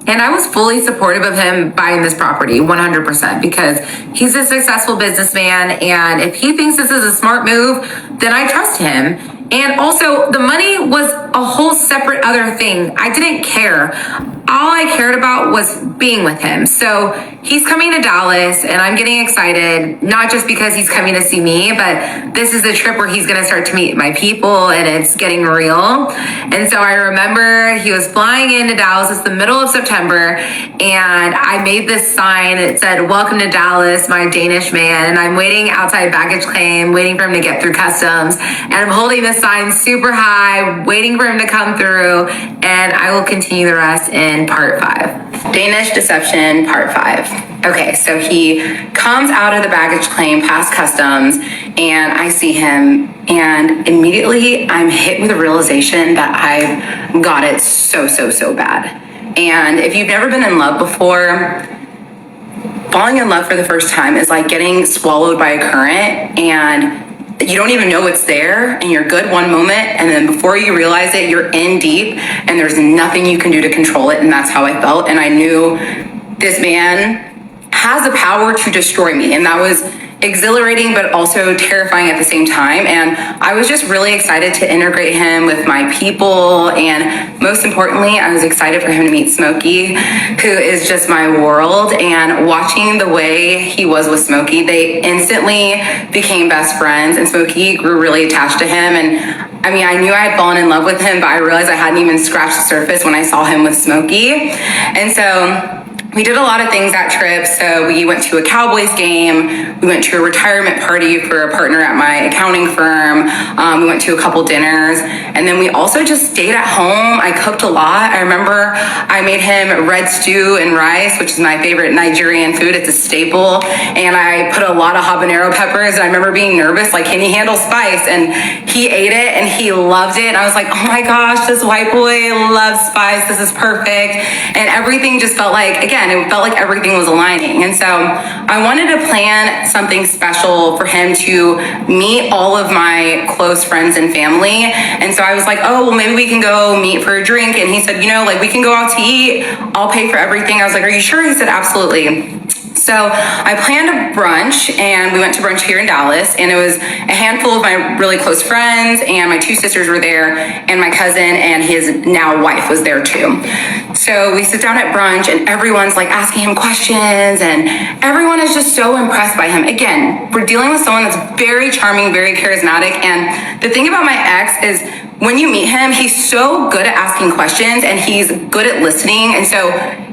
And I was fully supportive of him buying this property 100% because he's a successful businessman. And if he thinks this is a smart move, then I trust him. And also the money was a whole separate other thing. I didn't care. All I cared about was being with him. So he's coming to Dallas, and I'm getting excited, not just because he's coming to see me, but this is the trip where he's going to start to meet my people, and it's getting real. And so I remember he was flying into Dallas. It's the middle of September, and I made this sign. It said, "Welcome to Dallas, my Danish man." And I'm waiting outside baggage claim, waiting for him to get through customs. And I'm holding this sign super high, waiting for for him to come through, and I will continue the rest in part 5. Danish deception, part 5. Okay, so he comes out of the baggage claim past customs, and I see him, and immediately I'm hit with a realization that I've got it so bad. And if you've never been in love before, falling in love for the first time is like getting swallowed by a current, and you don't even know it's there, and you're good one moment, and then before you realize it, you're in deep, and there's nothing you can do to control it. And that's how I felt. And I knew this man has the power to destroy me, and that was exhilarating but also terrifying at the same time. And I was just really excited to integrate him with my people, and most importantly, I was excited for him to meet Smokey, who is just my world. And watching the way he was with Smokey, they instantly became best friends, and Smokey grew really attached to him. And I mean, I knew I had fallen in love with him, but I realized I hadn't even scratched the surface when I saw him with Smokey. And so we did a lot of things that trip. So we went to a Cowboys game. We went to a retirement party for a partner at my accounting firm. We went to a couple dinners. And then we also just stayed at home. I cooked a lot. I remember I made him red stew and rice, which is my favorite Nigerian food. It's a staple. And I put a lot of habanero peppers. And I remember being nervous, like, can he handle spice? And he ate it and he loved it. And I was like, oh my gosh, this white boy loves spice. This is perfect. And everything just felt like, again, it felt like everything was aligning. And so I wanted to plan something special for him to meet all of my close friends and family. And so I was like, oh, well, maybe we can go meet for a drink. And he said, you know, like, we can go out to eat. I'll pay for everything. I was like, are you sure? He said, absolutely. So I planned a brunch, and we went to brunch here in Dallas, and it was a handful of my really close friends, and my 2 sisters were there, and my cousin and his now wife was there too. So we sit down at brunch, and everyone's like asking him questions, and everyone is just so impressed by him. Again, we're dealing with someone that's very charming, very charismatic, and the thing about my ex is when you meet him, he's so good at asking questions, and he's good at listening, and so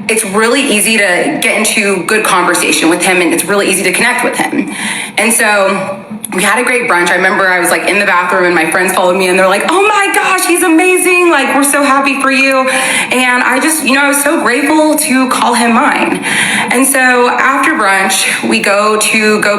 it's really easy to get into good conversation with him, and it's really easy to connect with him. And so we had a great brunch. I remember I was like in the bathroom, and my friends followed me, and they're like, oh my gosh, he's amazing. Like, we're so happy for you. And I just, I was so grateful to call him mine. And so after brunch, we go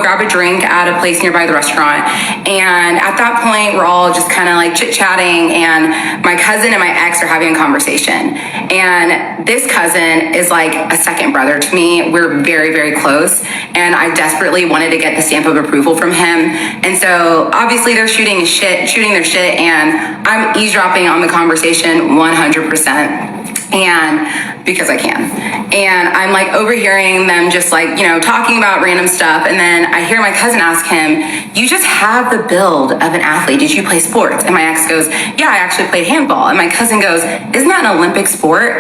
grab a drink at a place nearby the restaurant. And at that point, we're all just kind of like chit-chatting, and my cousin and my ex are having a conversation. And this cousin is like a second brother to me. We're very, very close. And I desperately wanted to get the stamp of approval from him. And so obviously they're shooting their shit, and I'm eavesdropping on the conversation 100%. And because I can. And I'm like overhearing them just like, talking about random stuff. And then I hear my cousin ask him, you just have the build of an athlete. Did you play sports? And my ex goes, yeah, I actually played handball. And my cousin goes, isn't that an Olympic sport?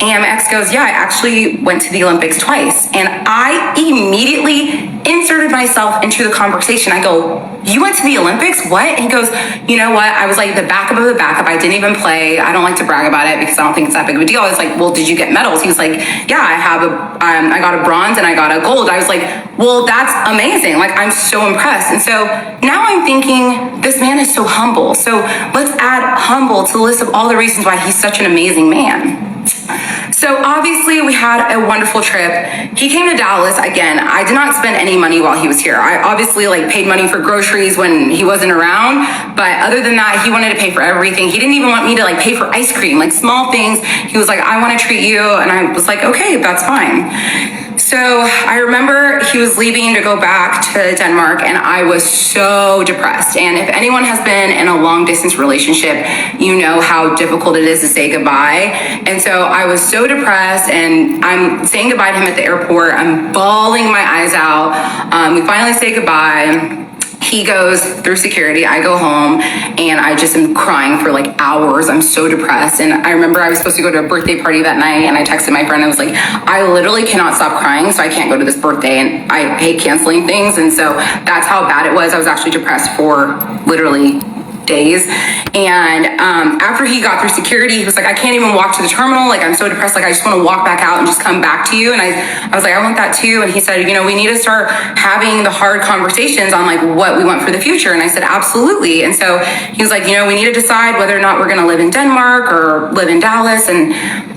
And my ex goes, yeah, I actually went to the Olympics twice. And I immediately inserted myself into the conversation. I go, you went to the Olympics? What? He goes, you know what? I was like the backup of the backup. I didn't even play. I don't like to brag about it because I don't think it's that big of a deal. I was like, well, did you get medals? He was like, yeah, I got a bronze and I got a gold. I was like, well, that's amazing. Like, I'm so impressed. And so now I'm thinking, this man is so humble. So let's add humble to the list of all the reasons why he's such an amazing man. So obviously we had a wonderful trip. He came to Dallas again. I did not spend any money while he was here. I obviously paid money for groceries when he wasn't around, but other than that, he wanted to pay for everything. He didn't even want me to pay for ice cream, small things. He was like, I want to treat you. And I was like, okay, that's fine. So I remember he was leaving to go back to Denmark, and I was so depressed. And if anyone has been in a long distance relationship, you know how difficult it is to say goodbye. And so I was so depressed, and I'm saying goodbye to him at the airport. I'm bawling my eyes out. We finally say goodbye. He goes through security. I go home, and I just am crying for hours. I'm so depressed. And I remember I was supposed to go to a birthday party that night, and I texted my friend. I was like, I literally cannot stop crying, so I can't go to this birthday. And I hate canceling things. And so that's how bad it was. I was actually depressed for literally days. And after he got through security, he was like, I can't even walk to the terminal. Like, I'm so depressed. Like, I just want to walk back out and just come back to you. And I was like, I want that too. And he said, you know, we need to start having the hard conversations on like what we want for the future. And I said, absolutely. And so he was like, you know, we need to decide whether or not we're going to live in Denmark or live in Dallas. And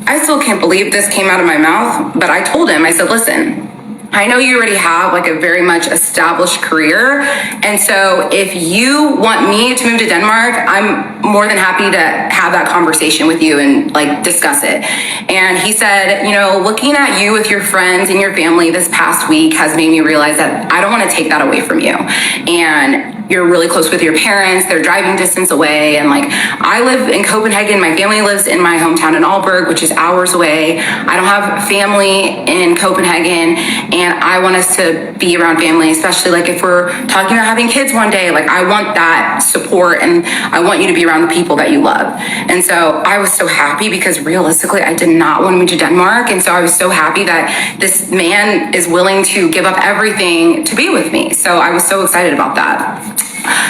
I still can't believe this came out of my mouth, but I told him, I said, listen, I know you already have like a very much established career. And so if you want me to move to Denmark, I'm more than happy to have that conversation with you and like discuss it. And he said, you know, looking at you with your friends and your family this past week has made me realize that I don't want to take that away from you. And you're really close with your parents, they're driving distance away. And like, I live in Copenhagen, my family lives in my hometown in Aalborg, which is hours away. I don't have family in Copenhagen, and I want us to be around family, especially like if we're talking about having kids one day. Like, I want that support, and I want you to be around the people that you love. And so I was so happy, because realistically, I did not want to move to Denmark. And so I was so happy that this man is willing to give up everything to be with me. So I was so excited about that.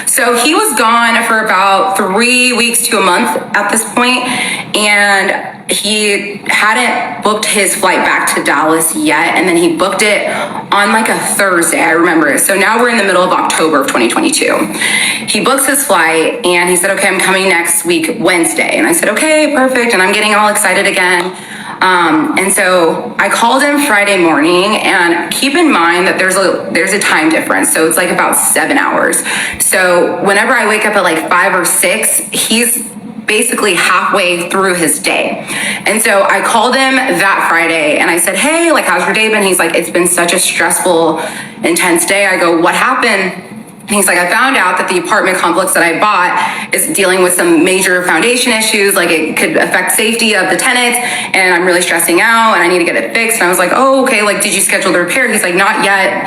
So he was gone for about 3 weeks to a month at this point, and he hadn't booked his flight back to Dallas yet, and then he booked it on like a Thursday, I remember it. So now we're in the middle of October of 2022. He books his flight, and he said, okay, I'm coming next week, Wednesday. And I said, okay, perfect, and I'm getting all excited again. And so I called him Friday morning, and keep in mind that there's a time difference. So it's like about 7 hours. So whenever I wake up at like 5 or 6, he's basically halfway through his day. And so I called him that Friday, and I said, hey, like, how's your day been? He's like, it's been such a stressful, intense day. I go, what happened? And he's like, I found out that the apartment complex that I bought is dealing with some major foundation issues, like it could affect safety of the tenants, and I'm really stressing out, and I need to get it fixed. And I was like, oh, okay, like, did you schedule the repair? He's like, not yet.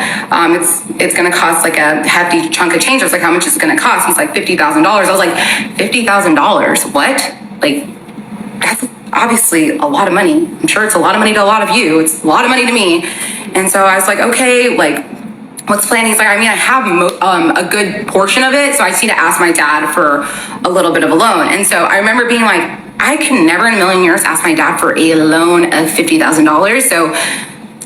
It's gonna cost like a hefty chunk of change. I was like, how much is it gonna cost? He's like, $50,000. I was like, $50,000, what? Like, that's obviously a lot of money. I'm sure it's a lot of money to a lot of you. It's a lot of money to me. And so I was like, okay, like, what's the plan? He's like, I mean, I have a good portion of it, so I just need to ask my dad for a little bit of a loan. And so I remember being like, I can never in a million years ask my dad for a loan of $50,000. So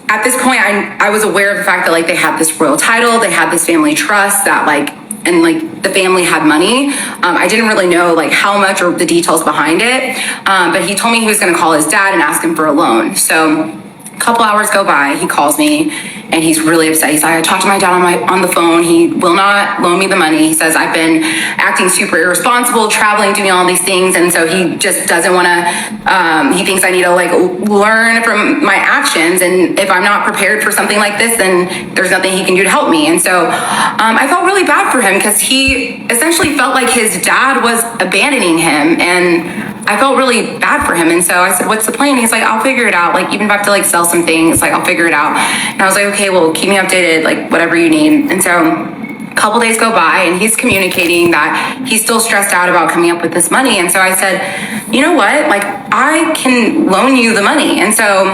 at this point, I was aware of the fact that like they had this royal title, they had this family trust that like, and like the family had money. I didn't really know like how much or the details behind it, but he told me he was gonna call his dad and ask him for a loan. So a couple hours go by, he calls me, and he's really upset. He's like, I talked to my dad on the phone. He will not loan me the money. He says, I've been acting super irresponsible, traveling, doing all these things. And so he just doesn't want to, he thinks I need to like learn from my actions. And if I'm not prepared for something like this, then there's nothing he can do to help me. And so I felt really bad for him, because he essentially felt like his dad was abandoning him, and I felt really bad for him. And so I said, what's the plan? He's like, I'll figure it out. Like, even if I have to like sell some things, like I'll figure it out. And I was like, okay, well, keep me updated, like whatever you need. And so a couple days go by, and he's communicating that he's still stressed out about coming up with this money. And so I said, you know what? Like, I can loan you the money. And so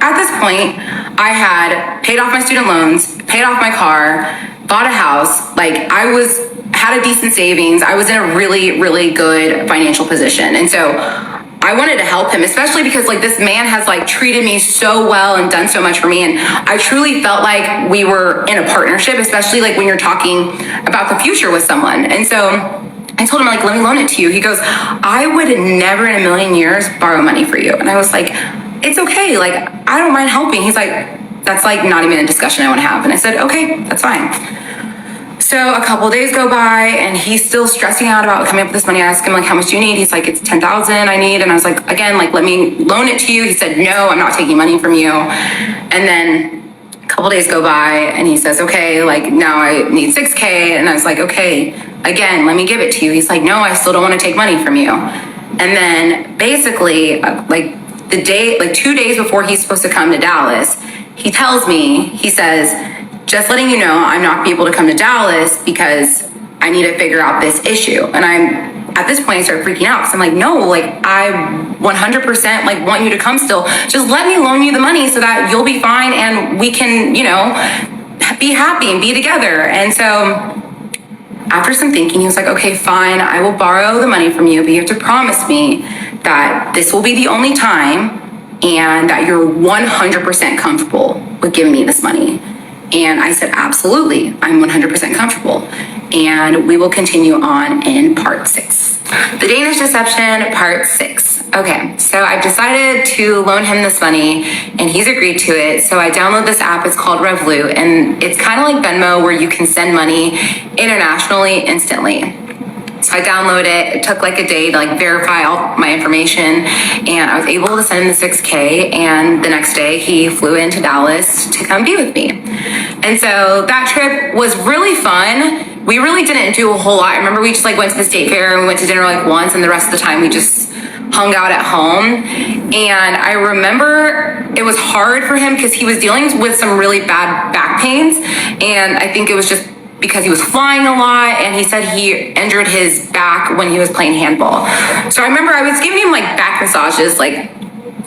at this point, I had paid off my student loans, paid off my car, bought a house. Like, had a decent savings. I was in a really, really good financial position. And so I wanted to help him, especially because like this man has like treated me so well and done so much for me. And I truly felt like we were in a partnership, especially like when you're talking about the future with someone. And so I told him, like, let me loan it to you. He goes, I would never in a million years borrow money for you. And I was like, it's okay. Like, I don't mind helping. He's like, that's like not even a discussion I want to have. And I said, okay, that's fine. So a couple of days go by, and he's still stressing out about coming up with this money. I asked him, like, how much do you need? He's like, it's 10,000 I need. And I was like, again, like, let me loan it to you. He said, no, I'm not taking money from you. And then a couple of days go by, and he says, okay, like, now I need 6K. And I was like, okay, again, let me give it to you. He's like, no, I still don't want to take money from you. And then basically, like, the day, like 2 days before he's supposed to come to Dallas, he tells me, he says, just letting you know, I'm not gonna be able to come to Dallas because I need to figure out this issue. And at this point, I start freaking out, because I'm like, no, like, I 100% like want you to come still. Just let me loan you the money so that you'll be fine, and we can, you know, be happy and be together. And so after some thinking, he was like, okay, fine, I will borrow the money from you, but you have to promise me that this will be the only time and that you're 100% comfortable with giving me this money. And I said, absolutely, I'm 100% comfortable. And we will continue on in part 6. The Danish deception, part 6. Okay, so I've decided to loan him this money and he's agreed to it. So I download this app, it's called Revolut, and it's kind of like Venmo where you can send money internationally instantly. So I download it. It took like a day to like verify all my information, and I was able to send him the $6K. And the next day he flew into Dallas to come be with me. And so that trip was really fun. We really didn't do a whole lot. I remember we just like went to the state fair and we went to dinner like once, and the rest of the time we just hung out at home. And I remember it was hard for him because he was dealing with some really bad back pains, and I think it was just because he was flying a lot, and he said he injured his back when he was playing handball. So I remember I was giving him like back massages like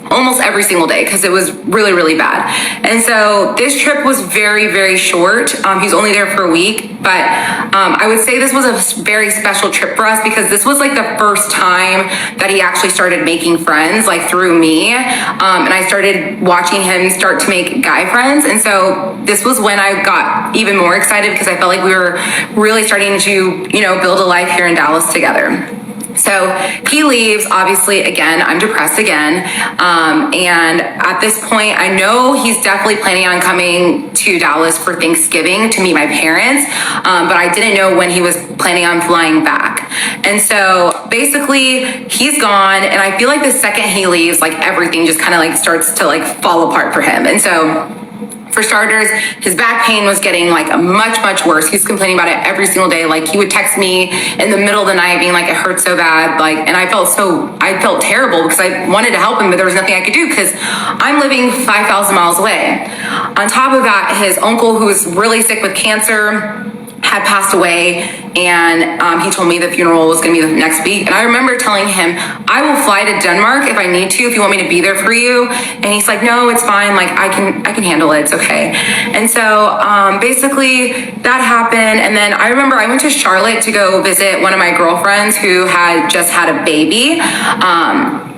almost every single day because it was really, really bad. And so this trip was very, very short. He's only there for a week, but I would say this was a very special trip for us because this was like the first time that he actually started making friends, like through me. And I started watching him start to make guy friends. And so this was when I got even more excited because I felt like we were really starting to, build a life here in Dallas together. So he leaves, obviously, again, I'm depressed again. And at this point, I know he's definitely planning on coming to Dallas for Thanksgiving to meet my parents. But I didn't know when he was planning on flying back. And so basically he's gone. And I feel like the second he leaves, like everything just kind of like starts to like fall apart for him. And so for starters, his back pain was getting like much, much worse. He was complaining about it every single day. Like he would text me in the middle of the night being like, it hurts so bad. Like, and I felt terrible because I wanted to help him, but there was nothing I could do because I'm living 5,000 miles away. On top of that, his uncle, who was really sick with cancer, had passed away, and he told me the funeral was going to be the next week. And I remember telling him, I will fly to Denmark if I need to, if you want me to be there for you. And he's like, no, it's fine. Like I can handle it. It's okay. And so basically that happened. And then I remember I went to Charlotte to go visit one of my girlfriends who had just had a baby.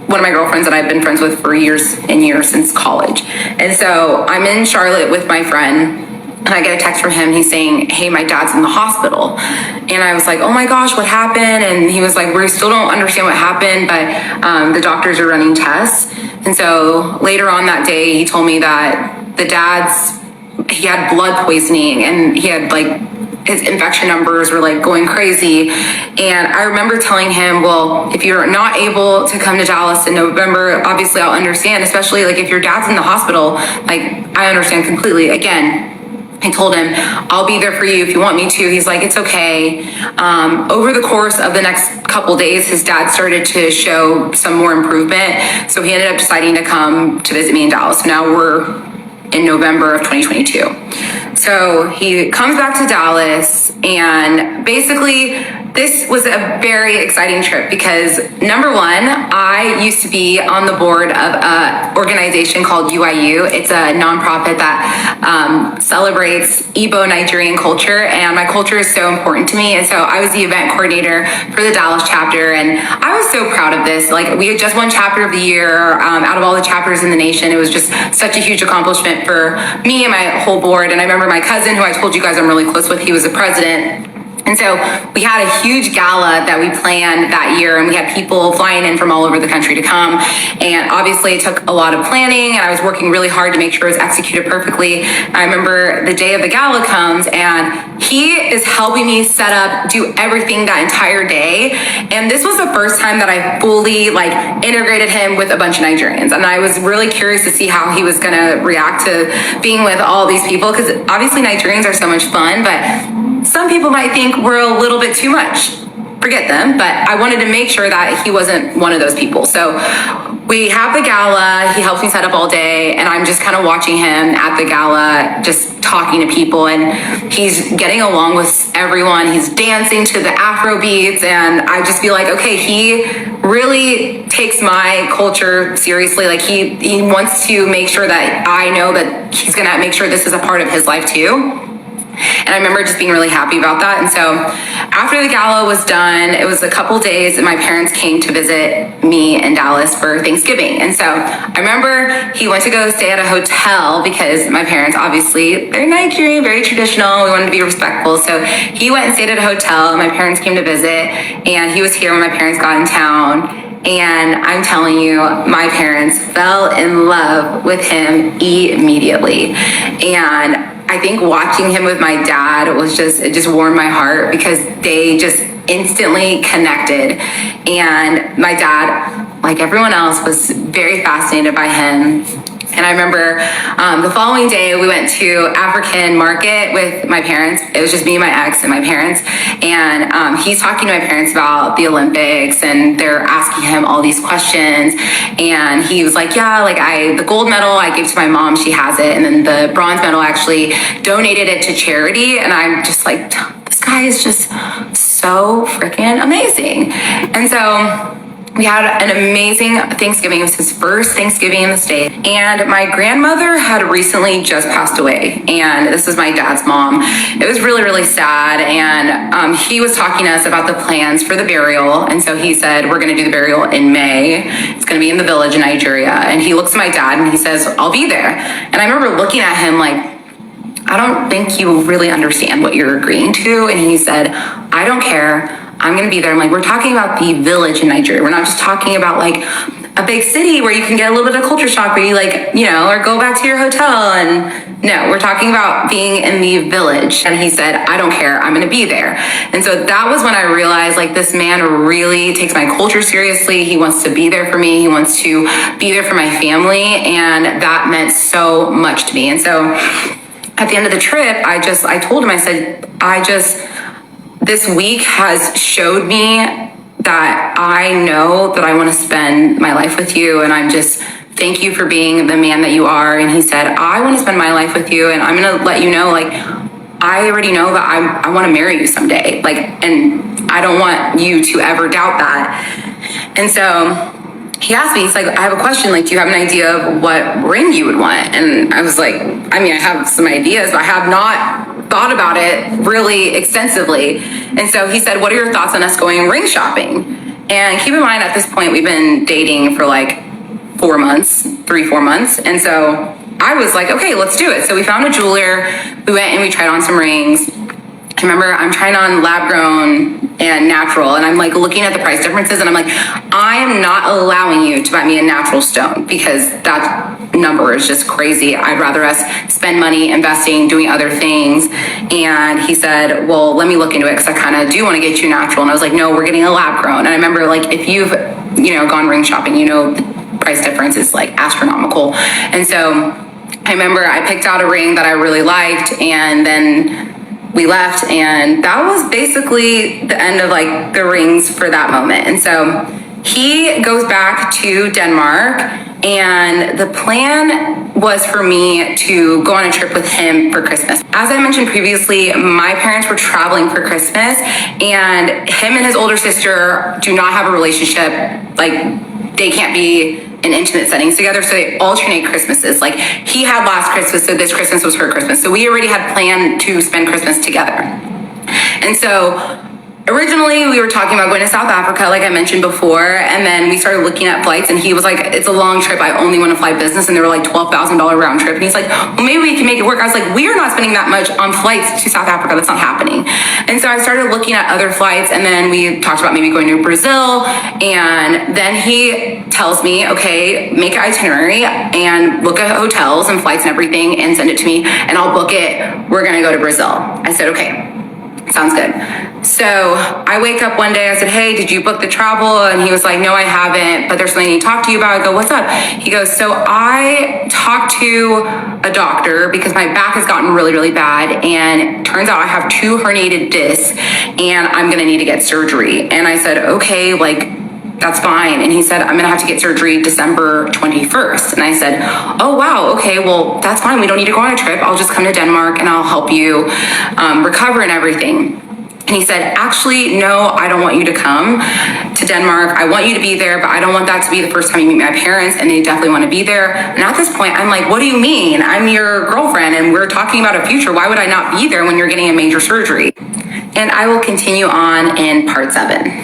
One of my girlfriends that I've been friends with for years and years since college. And so I'm in Charlotte with my friend, and I get a text from him. He's saying, hey, my dad's in the hospital. And I was like, oh my gosh, what happened? And he was like, we still don't understand what happened, but the doctors are running tests. And so later on that day, he told me that he had blood poisoning, and he had like, his infection numbers were like going crazy. And I remember telling him, well, if you're not able to come to Dallas in November, obviously I'll understand, especially like if your dad's in the hospital, like I understand completely. Again, I told him, I'll be there for you if you want me to. He's like, it's okay. Over the course of the next couple days, his dad started to show some more improvement. So he ended up deciding to come to visit me in Dallas. Now we're in November of 2022. So he comes back to Dallas, and basically this was a very exciting trip because number one, I used to be on the board of an organization called UIU. It's a nonprofit that celebrates Igbo Nigerian culture, and my culture is so important to me. And so I was the event coordinator for the Dallas chapter, and I was so proud of this. Like we had just won chapter of the year out of all the chapters in the nation. It was just such a huge accomplishment for me and my whole board. And I remember my cousin, who I told you guys I'm really close with, he was the president. And so we had a huge gala that we planned that year, and we had people flying in from all over the country to come. And obviously it took a lot of planning, and I was working really hard to make sure it was executed perfectly. I remember the day of the gala comes, and he is helping me set up, do everything that entire day. And this was the first time that I fully like integrated him with a bunch of Nigerians. And I was really curious to see how he was gonna react to being with all these people, because obviously Nigerians are so much fun, but some people might think we're a little bit too much. Forget them, but I wanted to make sure that he wasn't one of those people. So we have the gala, he helps me set up all day, and I'm just kind of watching him at the gala, just talking to people, and he's getting along with everyone. He's dancing to the Afro beats, and I just feel like, okay, he really takes my culture seriously. Like he wants to make sure that I know that he's gonna make sure this is a part of his life too. And I remember just being really happy about that. And so after the gala was done, it was a couple days and my parents came to visit me in Dallas for Thanksgiving. And so I remember he went to go stay at a hotel because my parents, obviously, they're Nigerian, very traditional. We wanted to be respectful. So he went and stayed at a hotel. My parents came to visit and he was here when my parents got in town. And I'm telling you, my parents fell in love with him immediately. And I think watching him with my dad it just warmed my heart because they just instantly connected. And my dad, like everyone else, was very fascinated by him. And I remember the following day we went to African market with my parents. It was just me, my ex, and my parents. And he's talking to my parents about the Olympics and they're asking him all these questions. And he was like, yeah, like the gold medal I gave to my mom, she has it. And then the bronze medal, I actually donated it to charity. And I'm just like, this guy is just so freaking amazing. And so we had an amazing Thanksgiving. It was his first Thanksgiving in the state. And my grandmother had recently just passed away. And this is my dad's mom. It was really, really sad. And he was talking to us about the plans for the burial. And so he said, we're going to do the burial in May. It's going to be in the village in Nigeria. And he looks at my dad and he says, I'll be there. And I remember looking at him like, I don't think you really understand what you're agreeing to. And he said, I don't care. I'm going to be there. I'm like, we're talking about the village in Nigeria. We're not just talking about like a big city where you can get a little bit of culture shock where you like, you know, or go back to your hotel. And no, we're talking about being in the village. And he said, I don't care. I'm going to be there. And so that was when I realized like this man really takes my culture seriously. He wants to be there for me. He wants to be there for my family. And that meant so much to me. And so at the end of the trip, I told him, I said, this week has showed me that I know that I want to spend my life with you. And I'm just, thank you for being the man that you are. And he said, I want to spend my life with you. And I'm going to let you know, like, I already know that I want to marry you someday. Like, and I don't want you to ever doubt that. And so he asked me, he's like, I have a question. Like, do you have an idea of what ring you would want? And I was like, I mean, I have some ideas, but I have not thought about it really extensively. And so he said, what are your thoughts on us going ring shopping? And keep in mind, at this point, we've been dating for like 4 months. And so I was like, okay, let's do it. So we found a jeweler. We went and we tried on some rings. I remember I'm trying on lab grown and natural, and I'm like looking at the price differences, and I'm like, I am not allowing you to buy me a natural stone because that number is just crazy. I'd rather us spend money investing, doing other things. And he said, well, let me look into it because I kind of do want to get you natural. And I was like, no, we're getting a lab grown. And I remember like if you've gone ring shopping, the price difference is like astronomical. And so I remember I picked out a ring that I really liked, and then we left, and that was basically the end of like the rings for that moment. And so he goes back to Denmark, and the plan was for me to go on a trip with him for Christmas. As I mentioned previously, my parents were traveling for Christmas, and him and his older sister do not have a relationship. Like, they can't be in intimate settings together, so they alternate Christmases. Like, he had last Christmas, so this Christmas was her Christmas. So we already had planned to spend Christmas together. And so originally we were talking about going to South Africa, like I mentioned before, and then we started looking at flights, and he was like, it's a long trip, I only want to fly business, and they were like $12,000 round trip. And he's like, well, maybe we can make it work. I was like, we are not spending that much on flights to South Africa. That's not happening. And so I started looking at other flights, and then we talked about maybe going to Brazil. And then he tells me, okay, make an itinerary and look at hotels and flights and everything and send it to me, and I'll book it. We're going to go to Brazil. I said, okay, sounds good. So I wake up one day, I said, hey, did you book the travel? And he was like, no, I haven't, but there's something I need to talk to you about. I go, what's up? He goes, so I talked to a doctor because my back has gotten really, really bad. And it turns out I have 2 herniated discs and I'm going to need to get surgery. And I said, okay, like, that's fine. And he said, I'm going to have to get surgery December 21st. And I said, oh, wow. Okay, well, that's fine. We don't need to go on a trip. I'll just come to Denmark and I'll help you recover and everything. And he said, actually, no, I don't want you to come to Denmark. I want you to be there, but I don't want that to be the first time you meet my parents, and they definitely want to be there. And at this point, I'm like, what do you mean? I'm your girlfriend and we're talking about a future. Why would I not be there when you're getting a major surgery? And I will continue on in part 7.